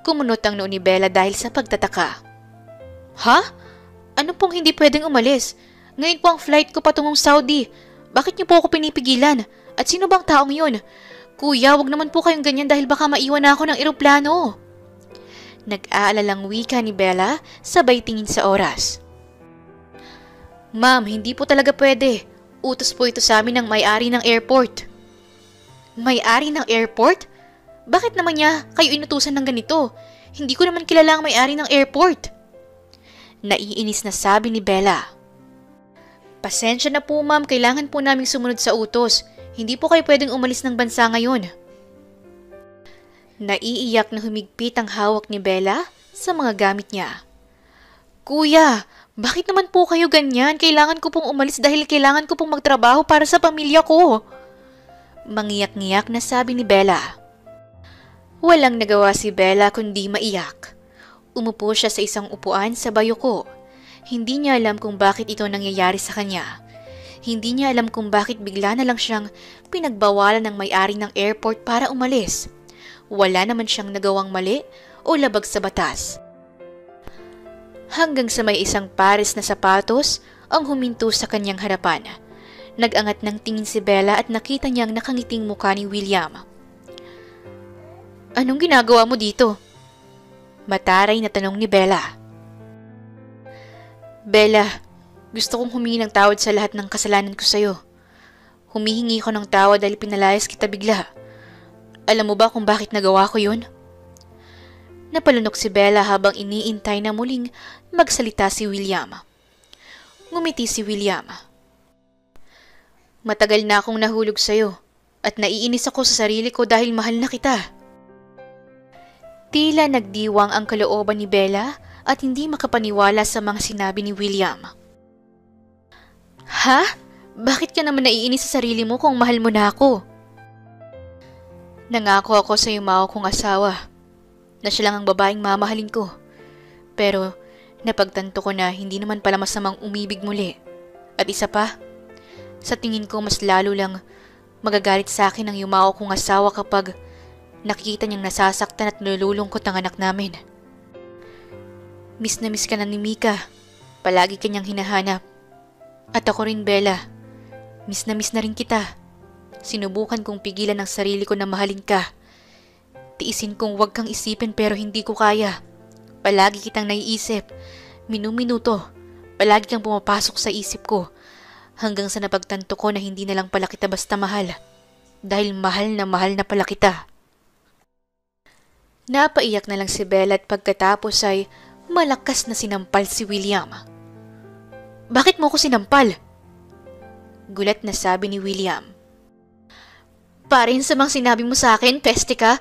Kumunot ang noo ni Bella dahil sa pagtataka. Ha? Ano pong hindi pwedeng umalis? Ngayon po ang flight ko patungong Saudi. Bakit niyo po ako pinipigilan? At sino bang taong yun? Kuya, wag naman po kayong ganyan dahil baka maiwan ako ng eroplano. Nag-aalalang wika ni Bella sabay tingin sa oras. Ma'am, hindi po talaga pwede. Utos po ito sa amin ng may-ari ng airport. May-ari ng airport? Bakit naman niya kayo inutusan ng ganito? Hindi ko naman kilala ang may-ari ng airport. Naiinis na sabi ni Bella. Pasensya na po ma'am, kailangan po naming sumunod sa utos. Hindi po kayo pwedeng umalis ng bansa ngayon. Naiiyak na humigpit ang hawak ni Bella sa mga gamit niya. Kuya, bakit naman po kayo ganyan? Kailangan ko pong umalis dahil kailangan ko pong magtrabaho para sa pamilya ko. Mangiyak-ngiyak na sabi ni Bella. Walang nagawa si Bella kundi maiyak. Umupo siya sa isang upuan sa bayoko. Hindi niya alam kung bakit ito nangyayari sa kanya. Hindi niya alam kung bakit bigla na lang siyang pinagbawalan ng may-ari ng airport para umalis. Wala naman siyang nagawang mali o labag sa batas. Hanggang sa may isang pares na sapatos ang huminto sa kanyang harapan. Nag-angat ng tingin si Bella at nakita niyang nakangiting mukha ni William. Anong ginagawa mo dito? Mataray na tanong ni Bella. Bella, gusto kong humingi ng tawad sa lahat ng kasalanan ko sa'yo. Humihingi ko ng tawad dahil pinalayas kita bigla. Alam mo ba kung bakit nagawa ko yun? Napalunok si Bella habang iniintay na muling magsalita si William. Ngumiti si William. Matagal na akong nahulog sa'yo at naiinis ako sa sarili ko dahil mahal na kita. Tila nagdiwang ang kalooban ni Bella at hindi makapaniwala sa mga sinabi ni William. Ha? Bakit ka naman naiinis sa sarili mo kung mahal mo na ako? Nangako ako sa yumao kong asawa na siya lang ang babaeng mamahalin ko. Pero napagtanto ko na hindi naman pala masamang umibig muli. At isa pa, sa tingin ko mas lalo lang magagalit sa akin ang yumao kong asawa kapag nakikita niyang nasasaktan at nalulungkot ang anak namin. Miss na miss ka na ni Mika. Palagi kanyang hinahanap. At ako rin, Bella. Miss na rin kita. Sinubukan kong pigilan ang sarili ko na mahalin ka. Tiisin kong huwag kang isipin pero hindi ko kaya. Palagi kitang naiisip. Minuminuto. Palagi kang pumapasok sa isip ko. Hanggang sa napagtanto ko na hindi na lang pala kita basta mahal. Dahil mahal na pala kita. Napaiyak na lang si Bella at pagkatapos ay malakas na sinampal si William. Bakit mo ko sinampal? Gulat na sabi ni William. Parin sa mga sinabi mo sa akin, peste ka.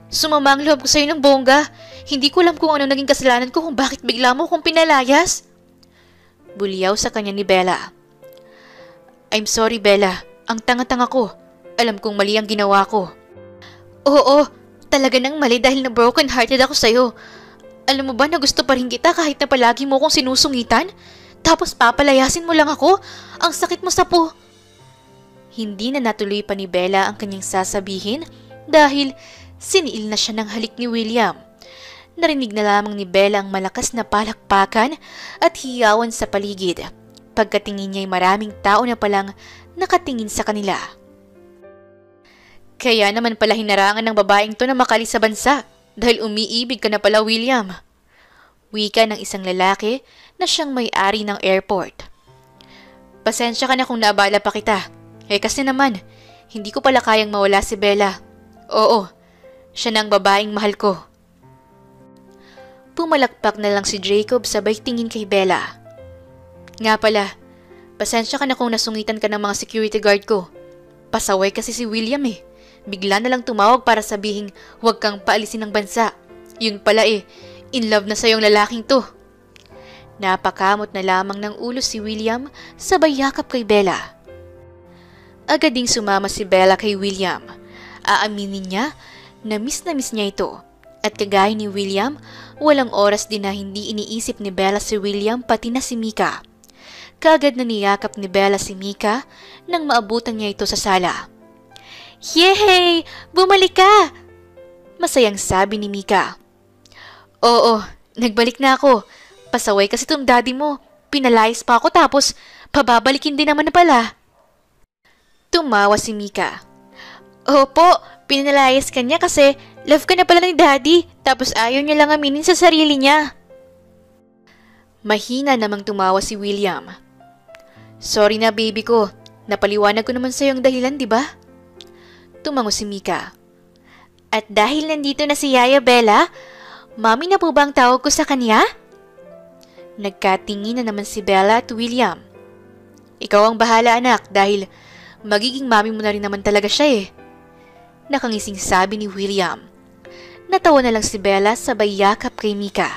Sumama ang loob ko sa'yo ng bongga. Hindi ko alam kung ano naging kasalanan ko kung bakit bigla mo akong pinalayas. Buliyaw sa kanya ni Bella. I'm sorry, Bella. Ang tanga-tanga ko. Alam kong mali ang ginawa ko. Oo, talaga nang mali dahil na broken-hearted ako sa'yo. Alam mo ba na gusto pa rin kita kahit na palagi mo akong sinusungitan? Tapos papalayasin mo lang ako? Ang sakit mo sa po. Hindi na natuloy pa ni Bella ang kanyang sasabihin dahil siniil na siya ng halik ni William. Narinig na lamang ni Bella ang malakas na palakpakan at hiyawan sa paligid. Pagkatingin niya ay maraming tao na palang nakatingin sa kanila. Kaya naman pala hinarangan ng babaeng to na makalis sa bansa dahil umiibig ka na pala, William. Wika ng isang lalaki na siyang may-ari ng airport. Pasensya ka na kung naabala pa kita. Kasi naman, hindi ko pala kayang mawala si Bella. Oo, siya na ang babaeng mahal ko. Pumalakpak na lang si Jacob sabay tingin kay Bella. Nga pala, pasensya ka na kung nasungitan ka ng mga security guard ko. Pasaway kasi si William eh. Bigla na lang tumawag para sabihing huwag kang paalisin ng bansa. Yun pala in love na sa yung lalaking to. Napakamot na lamang ng ulo si William sabay yakap kay Bella. Agad ding sumama si Bella kay William. Aaminin niya na miss niya ito. At kagaya ni William, walang oras din na hindi iniisip ni Bella si William pati na si Mika. Kaagad na niyakap ni Bella si Mika nang maabutan niya ito sa sala. Yehey! Bumalik ka! Masayang sabi ni Mika. Oo, nagbalik na ako. Pasaway kasi itong daddy mo. Pinalayas pa ako tapos pababalikin din naman na pala. Tumawa si Mika. Opo, pinalayas ka niya kasi love ka na pala ni daddy tapos ayaw niya lang aminin sa sarili niya. Mahina namang tumawa si William. Sorry na baby ko, napaliwanag ko naman sa'yo ang dahilan, di ba? Tumango si Mika. At dahil nandito na si Yaya Bella, mami na po ba ang tawag ko sa kanya? Nagkatingin na naman si Bella at William. Ikaw ang bahala anak dahil magiging mami mo na rin naman talaga siya eh. Nakangising sabi ni William. Natawa na lang si Bella sabay yakap kay Mika.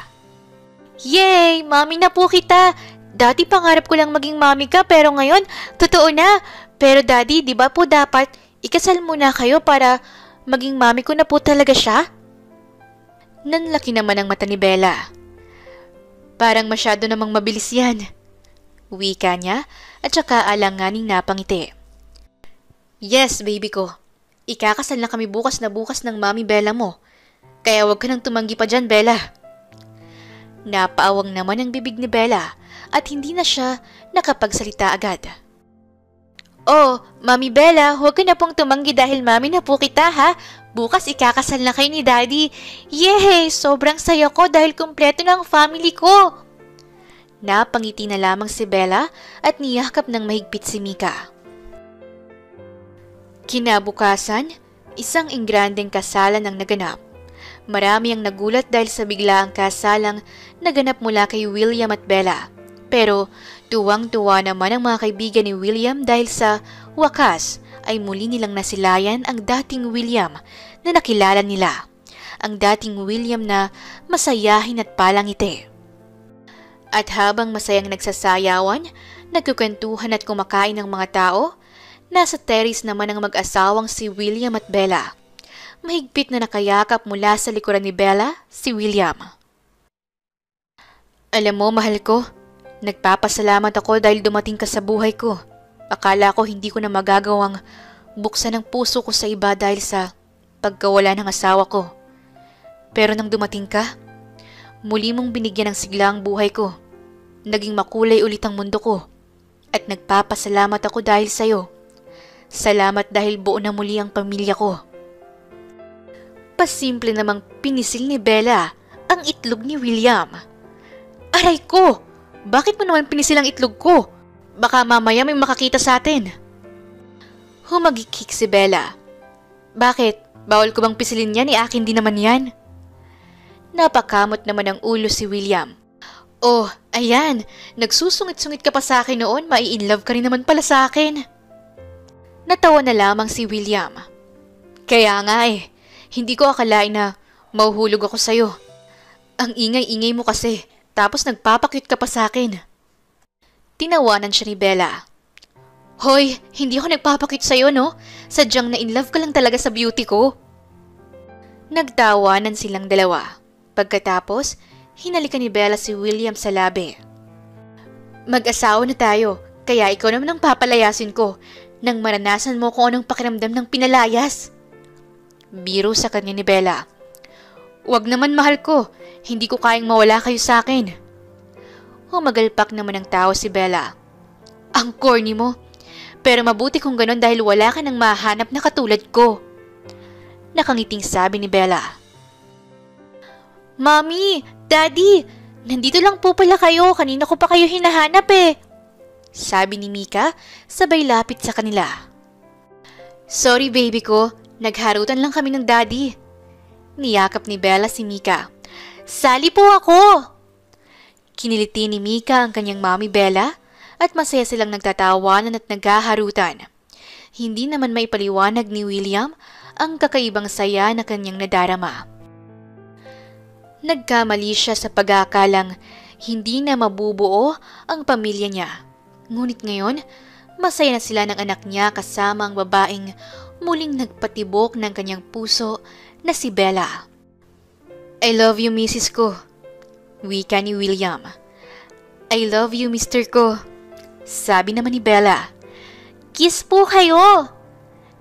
Yay! Mami na po kita! Dati pangarap ko lang maging mami ka pero ngayon, totoo na. Pero daddy, di ba po dapat ikasal muna kayo para maging mami ko na po talaga siya? Nanlaki naman ang mata ni Bella. Parang masyado namang mabilis yan. Wika niya at saka alanganing napangiti. Yes, baby ko. Ikakasal na kami bukas ng mami Bella mo. Kaya wag ka nang tumanggi pa dyan, Bella. Napaawang naman ang bibig ni Bella at hindi na siya nakapagsalita agad. Oh, Mami Bella, huwag ka na pong tumanggi dahil mami na po kita ha. Bukas ikakasal na kayo ni Daddy. Yehey! Sobrang saya ko dahil kumpleto na ang family ko. Napangiti na lamang si Bella at niyakap ng mahigpit si Mika. Kinabukasan, isang ingrandeng kasalan ang naganap. Marami ang nagulat dahil sa biglaang kasalang naganap mula kay William at Bella. Pero tuwang-tuwa naman ang mga kaibigan ni William dahil sa wakas ay muli nilang nasilayan ang dating William na nakilala nila. Ang dating William na masayahin at palangiti. At habang masayang nagsasayawan, nagkukwentuhan at kumakain ng mga tao, nasa terrace naman ang mag-asawang si William at Bella. Mahigpit na nakayakap mula sa likuran ni Bella si William. Alam mo, mahal ko, nagpapasalamat ako dahil dumating ka sa buhay ko. Akala ko hindi ko na magagawang buksan ang puso ko sa iba dahil sa pagkawala ng asawa ko. Pero nang dumating ka, muli mong binigyan ng sigla ang buhay ko. Naging makulay ulit ang mundo ko. At nagpapasalamat ako dahil sa'yo. Salamat dahil buo na muli ang pamilya ko. Pasimple namang pinisil ni Bella ang itlog ni William. Aray ko! Bakit mo naman pinisil ang itlog ko? Baka mamaya may makakita sa atin. Humagikik si Bella. Bakit? Bawal ko bang pisilin yan? Akin din naman yan. Napakamot naman ang ulo si William. Oh, ayan. Nagsusungit-sungit ka pa sa akin noon. Mai-inlove ka rin naman pala sa akin. Natawa na lamang si William. Kaya nga hindi ko akalain na mahuhulog ako sa'yo. Ang ingay-ingay mo kasi, tapos nagpapakyut ka pa sa akin. Tinawanan siya ni Bella. Hoy, hindi ako nagpapakyut sa'yo, no? Sadyang na-inlove ka lang talaga sa beauty ko. Nagtawanan silang dalawa. Pagkatapos, hinalikan ni Bella si William sa labi. Mag-asawa na tayo, kaya ikaw naman ang papalayasin ko nang maranasan mo kung anong pakiramdam ng pinalayas. Biro sa kanya ni Bella. Wag naman mahal ko, hindi ko kayang mawala kayo sa akin. Humagalpak naman ang tao si Bella. Ang corny mo, pero mabuti kung ganon dahil wala ka nang mahanap na katulad ko. Nakangiting sabi ni Bella. Mommy, Daddy, nandito lang po pala kayo, kanina ko pa kayo hinahanap eh. Sabi ni Mika, sabay lapit sa kanila. Sorry baby ko, nagharutan lang kami ng Daddy. Niyakap ni Bella si Mika. Sali po ako! Kiniliti ni Mika ang kanyang mommy Bella at masaya silang nagtatawanan at naghaharutan. Hindi naman maipaliwanag ni William ang kakaibang saya na kanyang nadarama. Nagkamali siya sa pag-aakalang hindi na mabubuo ang pamilya niya. Ngunit ngayon, masaya na sila ng anak niya kasama ang babaeng muling nagpatibok ng kanyang puso na si Bella. I love you, Mrs. ko. Wika ni William. I love you, Mr. ko. Sabi naman ni Bella. Kiss po kayo!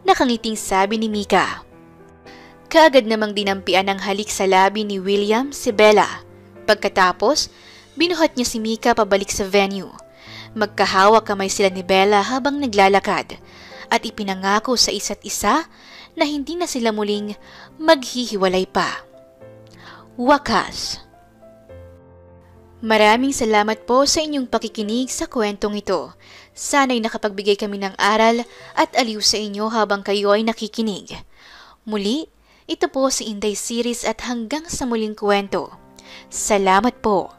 Nakangiting sabi ni Mika. Kaagad namang dinampian ang halik sa labi ni William si Bella. Pagkatapos, binuhat niya si Mika pabalik sa venue. Magkahawak kamay sila ni Bella habang naglalakad at ipinangako sa isa't isa na hindi na sila muling maghihiwalay pa. Wakas. Maraming salamat po sa inyong pakikinig sa kwentong ito. Sana'y nakapagbigay kami ng aral at aliw sa inyo habang kayo ay nakikinig. Muli, ito po si Inday Series at hanggang sa muling kwento. Salamat po.